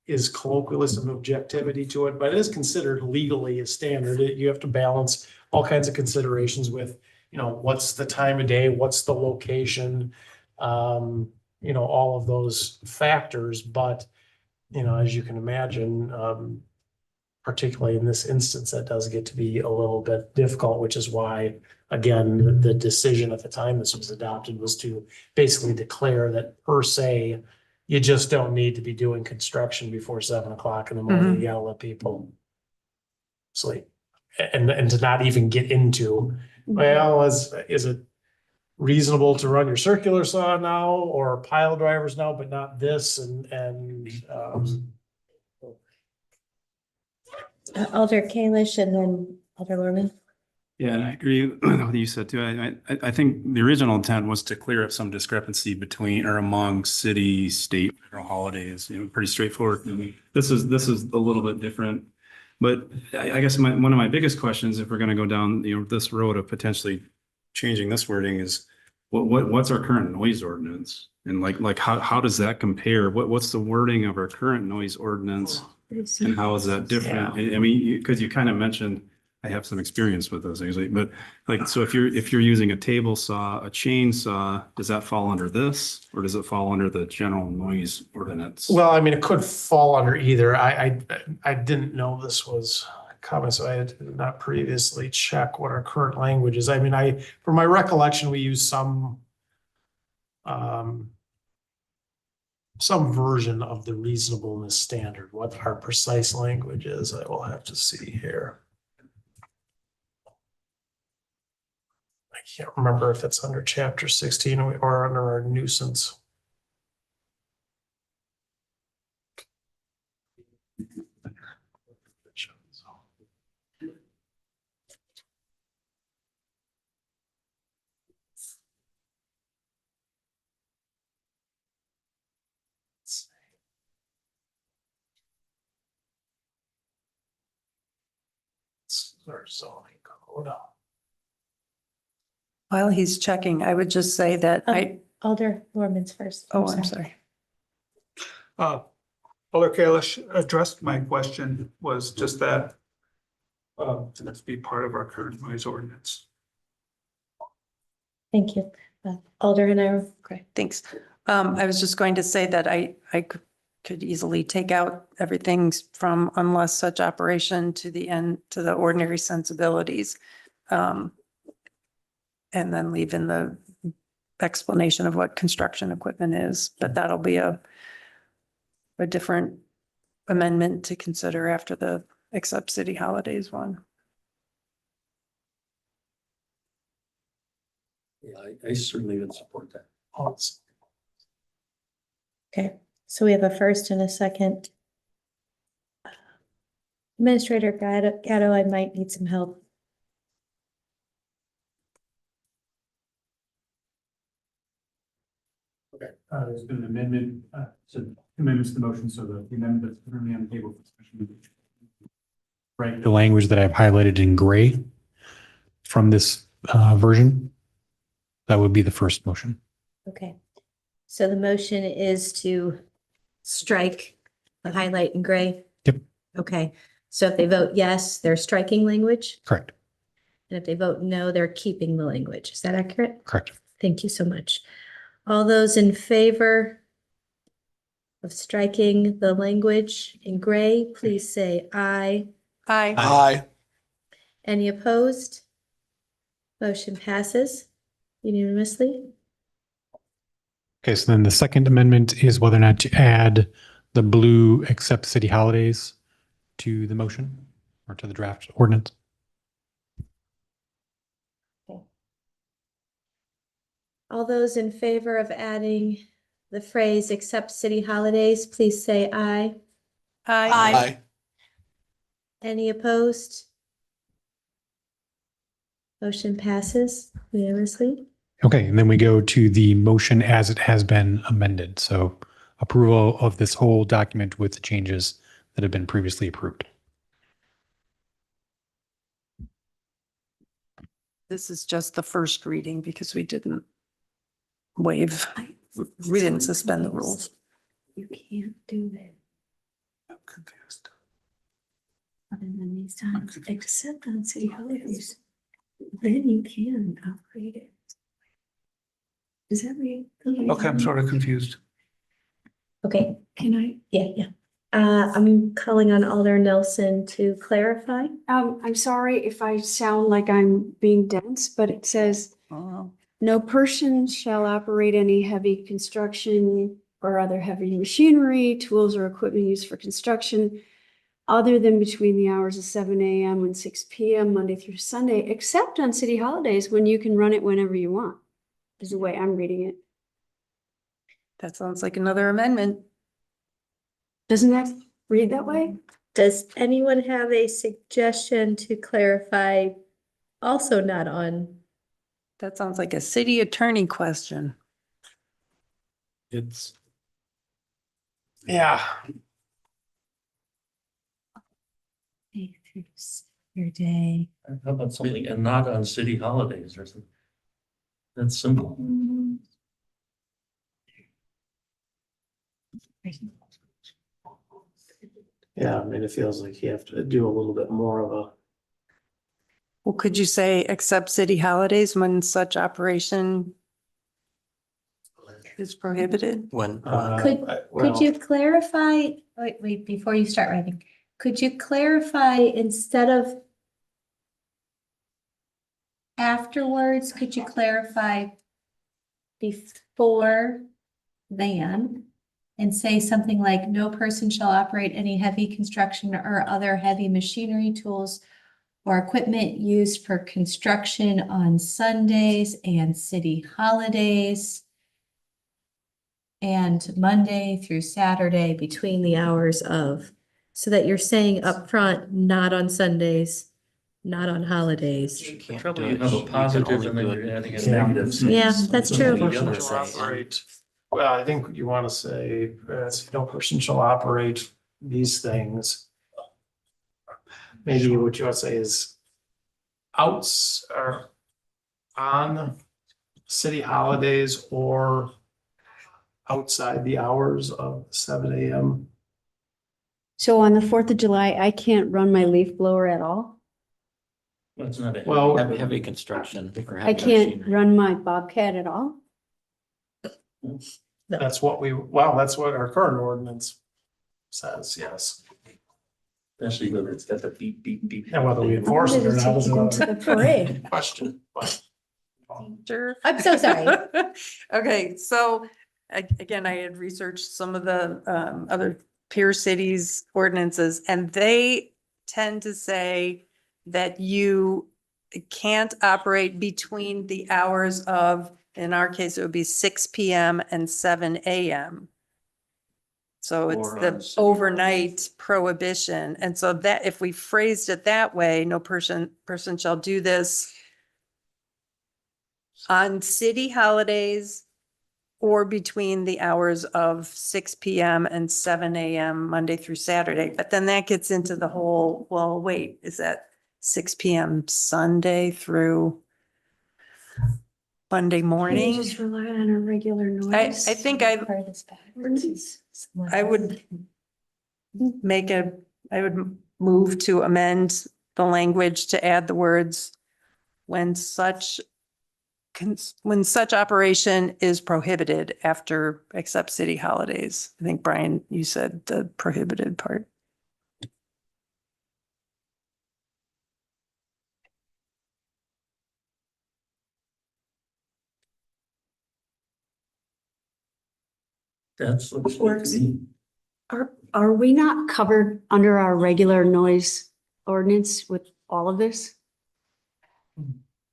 is colloquialism, objectivity to it, but it is considered legally a standard. You have to balance all kinds of considerations with, you know, what's the time of day, what's the location, you know, all of those factors. But, you know, as you can imagine, particularly in this instance, that does get to be a little bit difficult, which is why, again, the decision at the time this was adopted was to basically declare that per se, you just don't need to be doing construction before 7:00 in the morning. You gotta let people sleep. And to not even get into, well, is it reasonable to run your circular saw now or pile drivers now, but not this? Alder Kalish and then Alder Lorman. Yeah, and I agree with what you said too. I think the original intent was to clear up some discrepancy between or among city, state, federal holidays. You know, pretty straightforward. This is a little bit different, but I guess one of my biggest questions, if we're going to go down, you know, this road of potentially changing this wording, is what's our current noise ordinance, and like how does that compare? What's the wording of our current noise ordinance, and how is that different? I mean, because you kind of mentioned, I have some experience with those things, but like, so if you're using a table saw, a chainsaw, does that fall under this, or does it fall under the general noise ordinance? Well, I mean, it could fall under either. I didn't know this was common, so I did not previously check what our current language is. I mean, from my recollection, we use some version of the reasonableness standard. What our precise language is, I will have to see here. I can't remember if it's under chapter 16 or under our nuisance. Our zoning code. While he's checking, I would just say that Alder Lorman's first. I'm sorry. Alder Kalish addressed my question, was just that to be part of our current noise ordinance. Thank you. Alder Hanaro. Okay, thanks. I was just going to say that I could easily take out everything from unless such operation to the end, to the ordinary sensibilities. And then leave in the explanation of what construction equipment is, but that'll be a different amendment to consider after the except city holidays one. Yeah, I certainly would support that. Okay, so we have a first and a second. Administrator Gatto, I might need some help. There's been an amendment, amendments to the motion, so the amendment that's currently on the table for discussion. Right. The language that I've highlighted in gray from this version, that would be the first motion. Okay, so the motion is to strike the highlight in gray? Yep. Okay, so if they vote yes, they're striking language, Correct. and if they vote no, they're keeping the language. Is that accurate? Correct. Thank you so much. All those in favor of striking the language in gray, please say aye. Aye. Any opposed? Motion passes unanimously. Okay, so then the second amendment is whether or not to add the blue except city holidays to the motion or to the draft ordinance. All those in favor of adding the phrase except city holidays, please say aye. Aye. Any opposed? Motion passes unanimously. Okay, and then we go to the motion as it has been amended. So approval of this whole document with the changes that have been previously approved. This is just the first reading because we didn't waive, we didn't suspend the rules. You can't do that I'm confused. other than these times, except on city holidays. Then you can operate it. Is that right? Okay, I'm sort of confused. Okay, Can I? yeah. I'm calling on Alder Nelson to clarify. I'm sorry if I sound like I'm being dense, but it says Oh. no person shall operate any heavy construction or other heavy machinery, tools or equipment used for construction other than between the hours of 7 a.m. and 6 p.m. Monday through Sunday, except on city holidays when you can run it whenever you want, is the way I'm reading it. That sounds like another amendment. Doesn't that read that way? Does anyone have a suggestion to clarify? Also not on, That sounds like a city attorney question. It's. Yeah, your day. How about something and not on city holidays or something? That's simple. yeah, I mean, it feels like you have to do a little bit more of a. Well, could you say except city holidays when such operation is prohibited? When, Could you clarify, wait, before you start writing, could you clarify instead of afterwards, could you clarify before than and say something like no person shall operate any heavy construction or other heavy machinery, tools or equipment used for construction on Sundays and city holidays and Monday through Saturday between the hours of, so that you're saying up front, not on Sundays, not on holidays. you can't do Trouble, it. you have a You can positive only and then do you're it. adding a Yeah. negative. Yeah, that's true. Together. Person Shall shall operate. Well, I think you want to say, no person shall operate these things. Maybe what you want to say is outs or on city holidays or outside the hours of 7 a.m. So on the 4th of July, I can't run my leaf blower at all? That's not it. Well, Heavy construction. or I heavy can't machinery. run my Bobcat at all? that's what that's what our current ordinance says, yes. Especially when it's got the beep, beep, beep. And whether we enforce it or not is Into the another parade. question, but. Sure. I'm so sorry. Okay, so again, I had researched some of the other peer cities ordinances, and they tend to say that you can't operate between the hours of, in our case, it would be 6 PM and 7 AM. So it's Or on the city overnight prohibition. And so that, if we phrased it that way, no person shall do this on city holidays or between the hours of 6 PM and 7 AM, Monday through Saturday. But then that gets into the whole, well, wait, is that 6 PM Sunday through Monday Can you morning? just rely on a regular I noise? think I would I would move to amend the language to add the words when such operation is prohibited after except city holidays. I think, Brian, you said the prohibited part. That's looks good Works. to me. Are we not covered under our regular noise ordinance with all of this?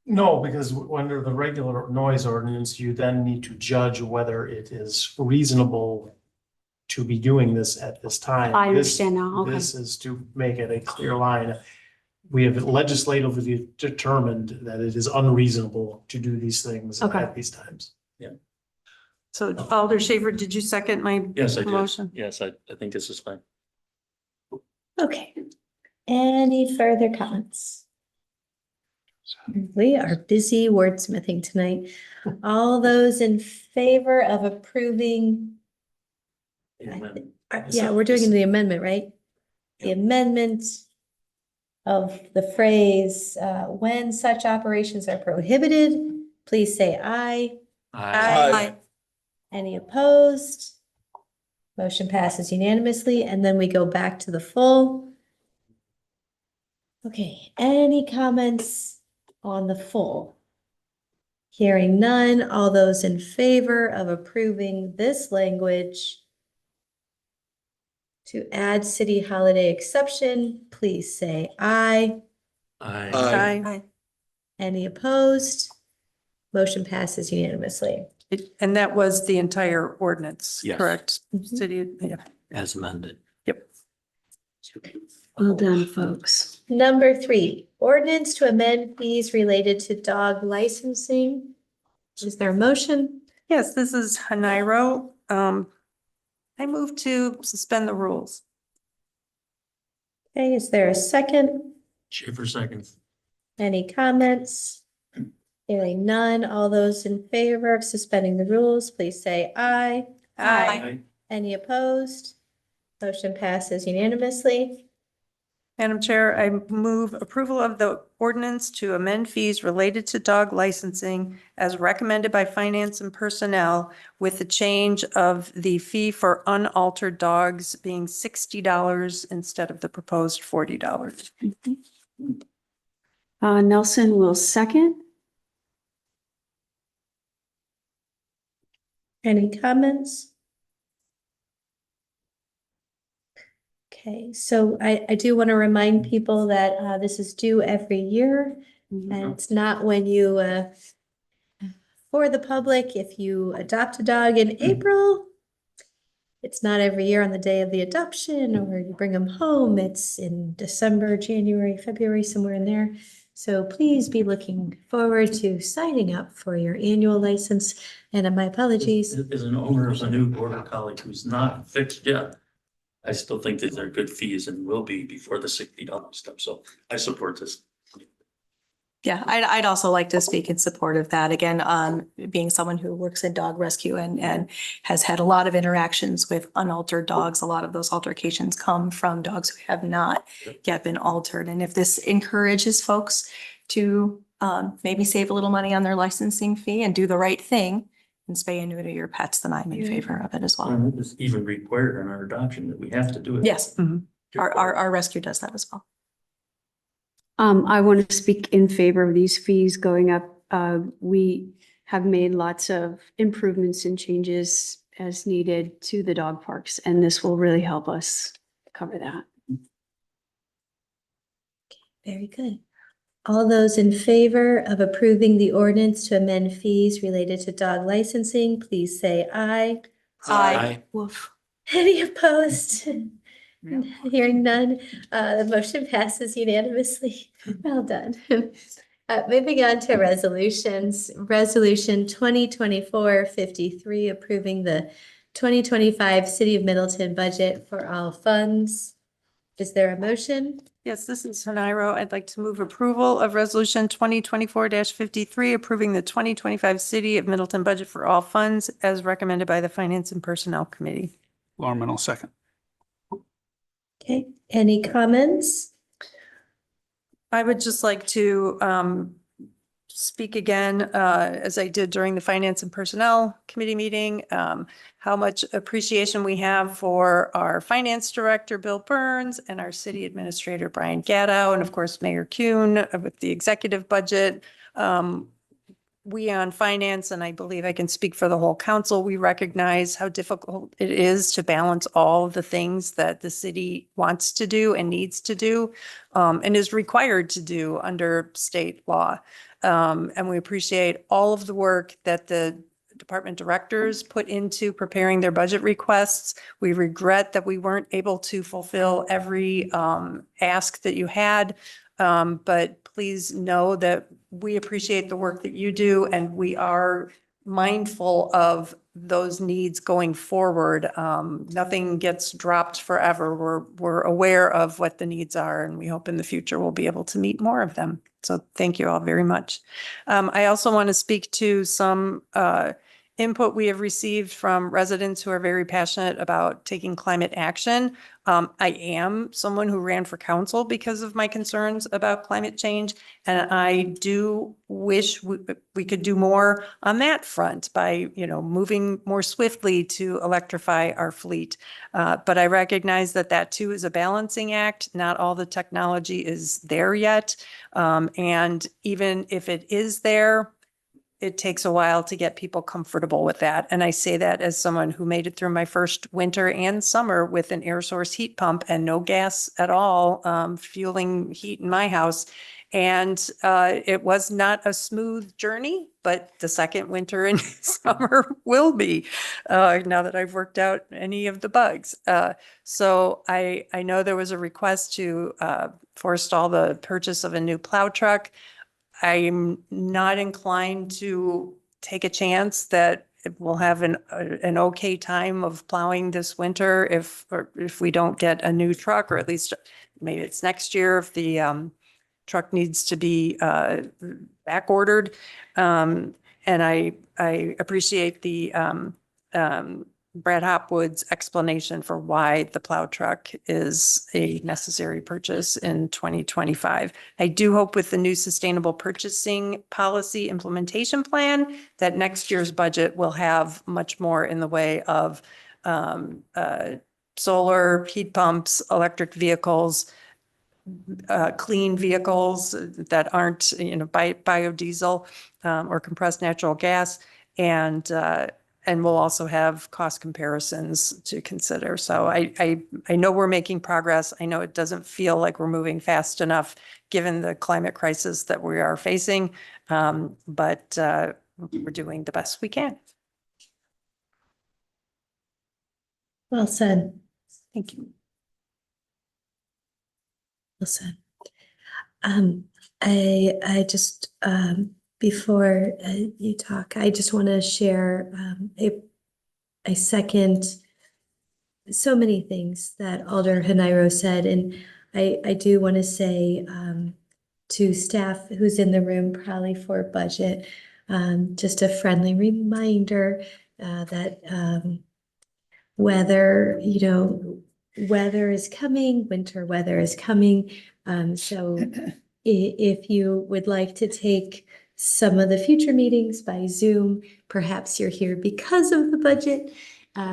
No, because under the regular noise ordinance, you then need to judge whether it is reasonable to be doing this at this time. I understand now, okay. This is to make it a clear line. We have legislatively determined that it is unreasonable to do these things Okay. at these times. So Alder Schaefer, did you second my Yes, I did. motion? Yes, I think this is fine. Okay. Any further comments? We are busy wordsmithing tonight. All those in favor of approving, yeah, we're doing the amendment, right? The amendment of the phrase, when such operations are prohibited, please say aye. Aye. Any opposed? Motion passes unanimously, and then we go back to the full. Okay, any comments on the full? Hearing none, all those in favor of approving this language to add city holiday exception, please say aye. Aye. Any opposed? Motion passes unanimously. And that was the entire ordinance, Yes. correct? Mhm. City, yeah. As amended. Yep. Well done, folks. Number 3, ordinance to amend fees related to dog licensing. Is there a motion? Yes, this is Haniro. I move to suspend the rules. Okay, is there a second? Schaefer seconds. Any comments? Hearing none, all those in favor of suspending the rules, please say aye. Any opposed? Motion passes unanimously. Madam Chair, I move approval of the ordinance to amend fees related to dog licensing as recommended by Finance and Personnel with the change of the fee for unaltered dogs being $60 instead of the proposed $40. Nelson will second. Any comments? Okay, so I do want to remind people that this is due every year. And it's not when you, for the public, if you adopt a dog in April, it's not every year on the day of the adoption or you bring them home. It's in December, January, February, somewhere in there. So please be looking forward to signing up for your annual license. And my apologies. As an owner of a new border collie who's not fixed yet, I still think that they're good fees and will be before the $60 stuff. So I support this. Yeah, I'd also like to speak in support of that. Again, being someone who works in dog rescue and has had a lot of interactions with unaltered dogs. A lot of those altercations come from dogs who have not yet been altered. And if this encourages folks to maybe save a little money on their licensing fee and do the right thing and spay and neuter your pets, then I'm in favor of it as well. And it's even required in our adoption that we have to do it. Yes, our rescue does that as well. I want to speak in favor of these fees going up. We have made lots of improvements and changes as needed to the dog parks, and this will really help us cover that. Very good. All those in favor of approving the ordinance to amend fees related to dog licensing, please say aye. Aye. Woof. Any opposed? Hearing none, the motion passes unanimously. Well done. Moving on to resolutions, resolution 2024-53, approving the 2025 City of Middleton budget for all funds. Is there a motion? Yes, this is Haniro. I'd like to move approval of resolution 2024-53, approving the 2025 City of Middleton budget for all funds as recommended by the Finance and Personnel Committee. Larman will second. Okay, any comments? I would just like to speak again, as I did during the Finance and Personnel Committee meeting, how much appreciation we have for our Finance Director, Bill Burns, and our City Administrator, Brian Gatto, and of course, Mayor Kuhn with the executive budget. We on finance, and I believe I can speak for the whole council, we recognize how difficult it is to balance all of the things that the city wants to do and needs to do, and is required to do under state law. And we appreciate all of the work that the department directors put into preparing their budget requests. We regret that we weren't able to fulfill every ask that you had. But please know that we appreciate the work that you do, and we are mindful of those needs going forward. Nothing gets dropped forever. We're aware of what the needs are, and we hope in the future we'll be able to meet more of them. So thank you all very much. I also want to speak to some input we have received from residents who are very passionate about taking climate action. I am someone who ran for council because of my concerns about climate change, and I do wish we could do more on that front by, moving more swiftly to electrify our fleet. But I recognize that that too is a balancing act. Not all the technology is there yet. And even if it is there, it takes a while to get people comfortable with that. And I say that as someone who made it through my first winter and summer with an air source heat pump and no gas at all, fueling heat in my house. And it was not a smooth journey, but the second winter and summer will be, now that I've worked out any of the bugs. So I know there was a request to forestall the purchase of a new plow truck. I'm not inclined to take a chance that we'll have an okay time of plowing this winter if we don't get a new truck, or at least maybe it's next year if the truck needs to be back ordered. And I appreciate the Brad Hopwood's explanation for why the plow truck is a necessary purchase in 2025. I do hope with the new sustainable purchasing policy implementation plan that next year's budget will have much more in the way of solar, heat pumps, electric vehicles, clean vehicles that aren't, biodiesel or compressed natural gas, and we'll also have cost comparisons to consider. So I know we're making progress. I know it doesn't feel like we're moving fast enough given the climate crisis that we are facing, but we're doing the best we can. Well said. Thank you. Well said. I just, before you talk, I just want to share a second so many things that Alder Haniro said, and I do want to say to staff who's in the room probably for budget. Just a friendly reminder that weather, weather is coming, winter weather is coming. So if you would like to take some of the future meetings by Zoom, perhaps you're here because of the budget.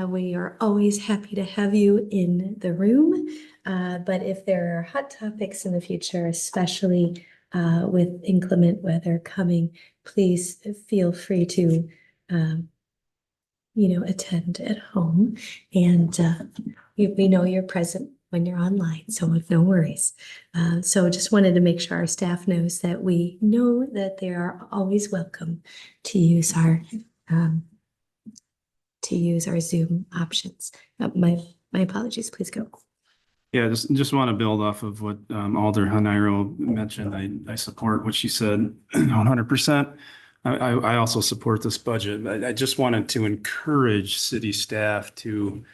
We are always happy to have you in the room. But if there are hot topics in the future, especially with inclement weather coming, please feel free to, attend at home. And we know you're present when you're online, so no worries. So just wanted to make sure our staff knows that we know that they are always welcome to use our Zoom options. My apologies, please go. Yeah, just want to build off of what Alder Hanairo mentioned. I support what she said 100%. I also support this budget. I just wanted to encourage city staff to,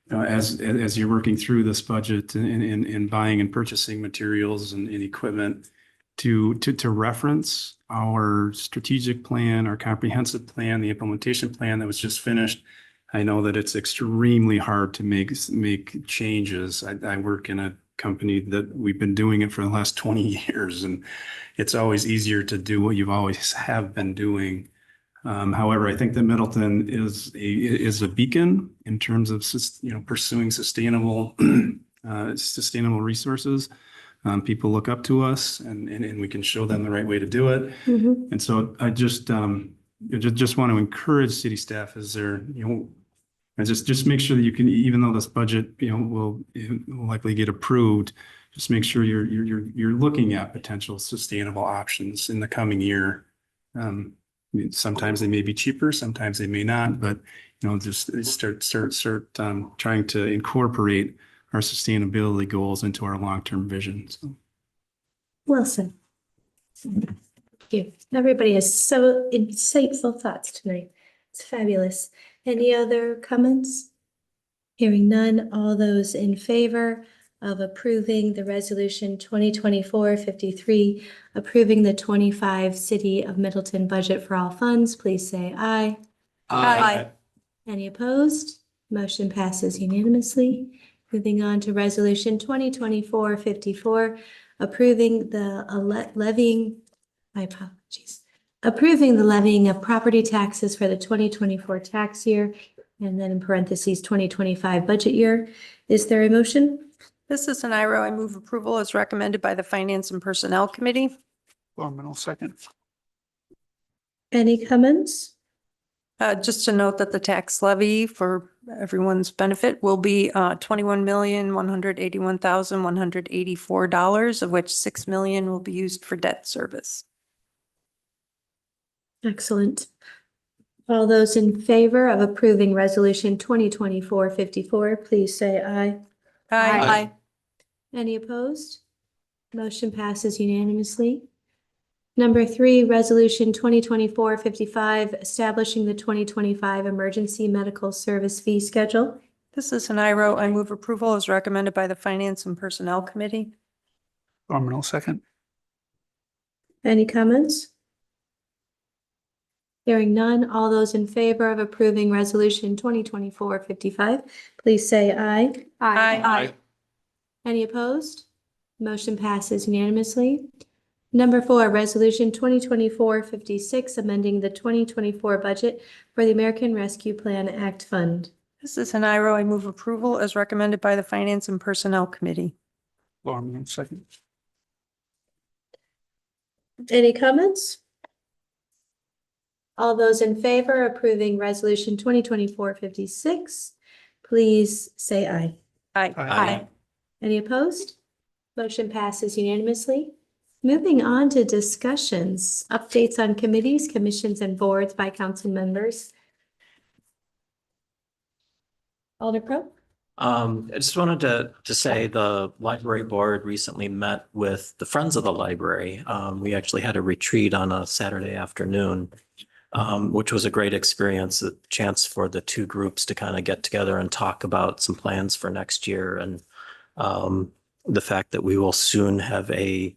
as you're working through this budget in buying and purchasing materials and equipment, to reference our strategic plan, our comprehensive plan, the implementation plan that was just finished. I know that it's extremely hard to make changes. I work in a company that we've been doing it for the last 20 years, and it's always easier to do what you've always have been doing. However, I think that Middleton is a beacon in terms of pursuing sustainable resources. People look up to us, and we can show them the right way to do it. Mm-hmm. And so I just want to encourage city staff as they're, and just make sure that you can, even though this budget, will likely get approved, just make sure you're looking at potential sustainable options in the coming year. Sometimes they may be cheaper, sometimes they may not, but just start trying to incorporate our sustainability goals into our long-term vision. So. Well said. Thank you. Everybody has so insightful thoughts tonight. It's fabulous. Any other comments? Hearing none, all those in favor of approving the resolution 2024-53, approving the 25 City of Middleton budget for all funds, please say aye. Aye. Any opposed? Motion passes unanimously. Moving on to resolution 2024-54, approving the levying, my apologies, approving the levying of property taxes for the 2024 tax year, and then in parentheses, 2025 budget year. Is there a motion? This is an IRO. I move approval as recommended by the Finance and Personnel Committee. Norman second. Any comments? Just to note that the tax levy for everyone's benefit will be $21,181,184, of which $6 million will be used for debt service. Excellent. All those in favor of approving resolution 2024-54, please say aye. Aye. Any opposed? Motion passes unanimously. Number 3, resolution 2024-55, establishing the 2025 emergency medical service fee schedule. This is an IRO. I move approval as recommended by the Finance and Personnel Committee. Norman second. Any comments? Hearing none, all those in favor of approving resolution 2024-55, please say aye. Aye. Any opposed? Motion passes unanimously. Number 4, resolution 2024-56, amending the 2024 budget for the American Rescue Plan Act Fund. This is an IRO. I move approval as recommended by the Finance and Personnel Committee. Norman second. Any comments? All those in favor approving resolution 2024-56, please say aye. Aye. Any opposed? Motion passes unanimously. Moving on to discussions, updates on committees, commissions, and boards by council members. Alder Pro? I just wanted to say the library board recently met with the Friends of the Library. We actually had a retreat on a Saturday afternoon, which was a great experience, a chance for the two groups to kind of get together and talk about some plans for next year, and the fact that we will soon have a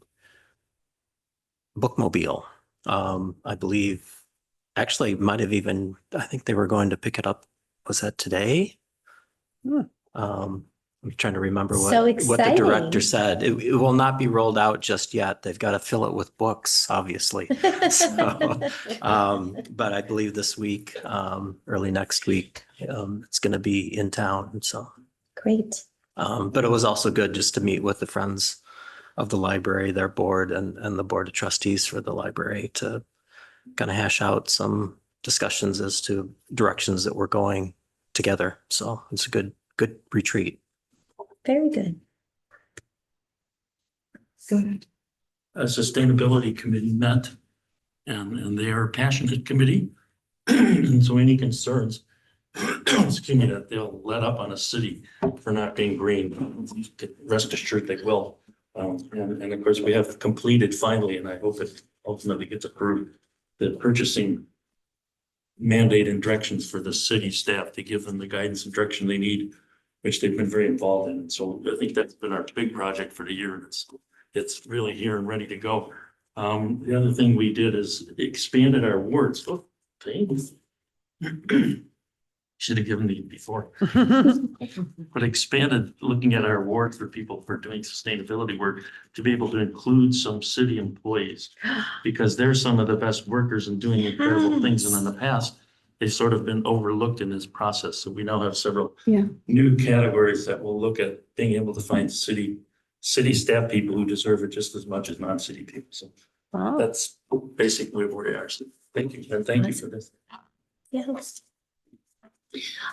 bookmobile. I believe, actually might have even, I think they were going to pick it up. Was that today? I'm trying to remember So what the director exciting. said. It will not be rolled out just yet. They've got to fill it with books, obviously. So, but I believe this week, early next week, it's going to be in town. So, Great. but it was also good just to meet with the friends of the library, their board and the board of trustees for the library to kind of hash out some discussions as to directions that we're going together. So it's a good retreat. Very good. Go ahead. A sustainability committee met, and they are a passionate committee. And so any concerns, excuse me, that they'll let up on a city for not being green, rest assured they will. And of course, we have completed finally, and I hope it ultimately gets approved, the purchasing mandate and directions for the city staff to give them the guidance and direction they need, which they've been very involved in. So I think that's been our big project for the year. And it's really here and ready to go. The other thing we did is expanded our awards. Oh, thanks. Should have given these before. But expanded looking at our awards for people for doing sustainability work to be able to include some city employees, because they're some of the best workers and doing incredible things. And in the past, they've sort of been overlooked in this process. So we now have several new categories that will look at being able to find city staff people who deserve it just as much as non-city people. So that's basically where we are. So thank you. And thank you for this. Yes.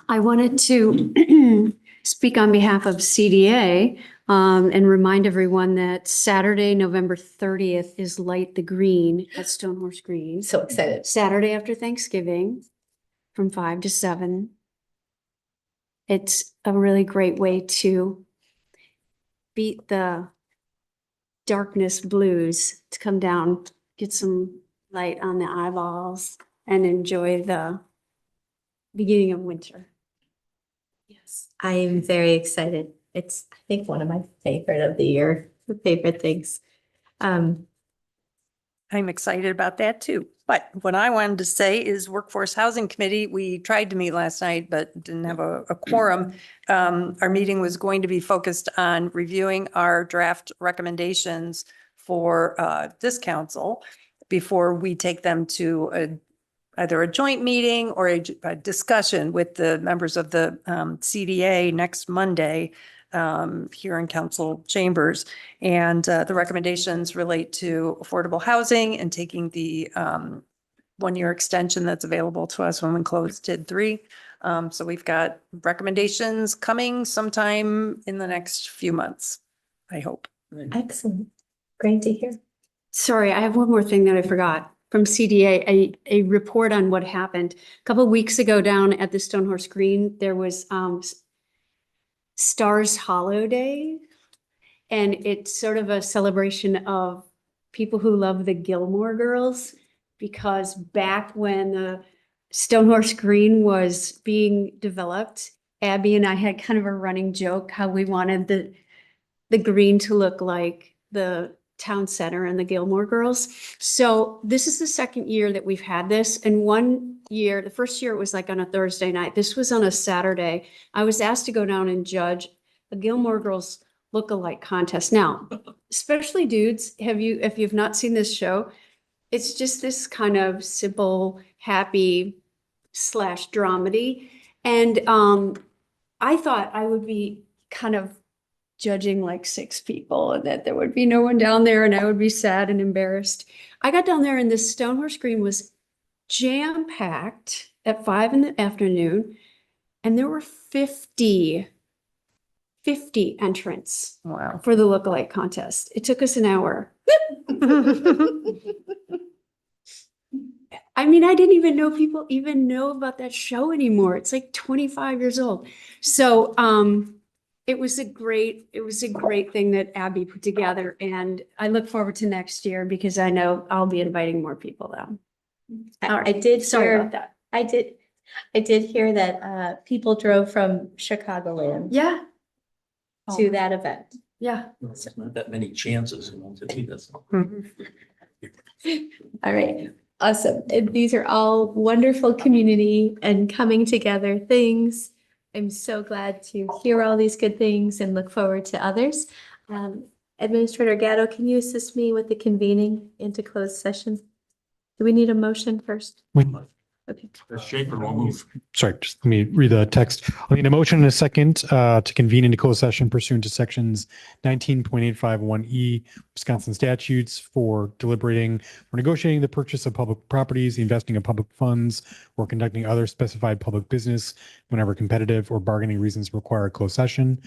I wanted to speak on behalf of CDA and remind everyone that Saturday, November 30th is Light the Green at Stonehorse Green. So excited. Saturday after Thanksgiving from 5 to 7. It's a really great way to beat the darkness blues, to come down, get some light on the eyeballs, and enjoy the beginning of winter. Yes, I am very excited. It's, I think, one of my favorite of the year, favorite things. I'm excited about that too. But what I wanted to say is Workforce Housing Committee, we tried to meet last night, but didn't have a quorum. Our meeting was going to be focused on reviewing our draft recommendations for this council before we take them to either a joint meeting or a discussion with the members of the CDA next Monday here in council chambers. And the recommendations relate to affordable housing and taking the 1-year extension that's available to us when we closed TID 3. So we've got recommendations coming sometime in the next few months, I hope. Excellent. Great to hear. Sorry, I have one more thing that I forgot. From CDA, a report on what happened. A couple of weeks ago down at the Stonehorse Green, there was Stars Hollow Day. And it's sort of a celebration of people who love the Gilmore Girls, because back when the Stonehorse Green was being developed, Abby and I had kind of a running joke how we wanted the green to look like the town center and the Gilmore Girls. So this is the second year that we've had this. And one year, the first year it was like on a Thursday night. This was on a Saturday. I was asked to go down and judge a Gilmore Girls look-alike contest. Now, especially dudes, if you've not seen this show, it's just this kind of simple, happy / dramedy. And I thought I would be kind of judging like 6 people and that there would be no one down there and I would be sad and embarrassed. I got down there and this Stonehorse Green was jam-packed at 5 in the afternoon, and there were 50 entrants. Wow. For the lookalike contest. It took us an hour. I mean, I didn't even know people even know about that show anymore. It's like 25 years old. So it was a great thing that Abby put together, and I look forward to next year because I know I'll be inviting more people though. I did Sorry hear, about that. I did hear that people drove from Chicagoland Yeah. to that event. Yeah. There's not that many chances, to do this. All right, awesome. And these are all wonderful community and coming together things. I'm so glad to hear all these good things and look forward to others. Administrator Gatto, can you assist me with the convening into closed session? Do we need a motion first? Okay. Schaefer will move. Sorry, just let me read the text. I need a motion and a second to convene into closed session pursuant to sections 19.851E Wisconsin statutes for deliberating or negotiating the purchase of public properties, the investing of public funds, or conducting other specified public business whenever competitive or bargaining reasons require a closed session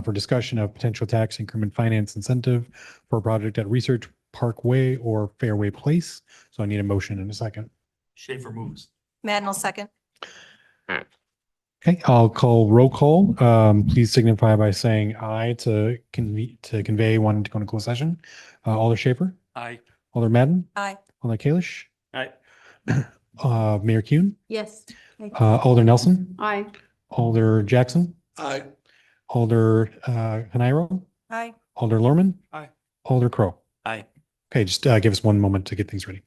for discussion of potential tax increment finance incentive for a project at Research Parkway or Fairway Place. So I need a motion and a second. Schaefer moves. Madden will second. Okay, I'll call roll call. Please signify by saying aye to convey one to go into closed session. Alder Schaefer, Aye. Alder Madden, Aye. Alder Kalish, Aye. Mayor Kuhn, Yes. Okay. Alder Nelson, Aye. Alder Jackson, Aye. Alder Hanairo, Aye. Alder Lorman, Aye. Alder Crow. Aye. Okay, just give us one moment to get things ready.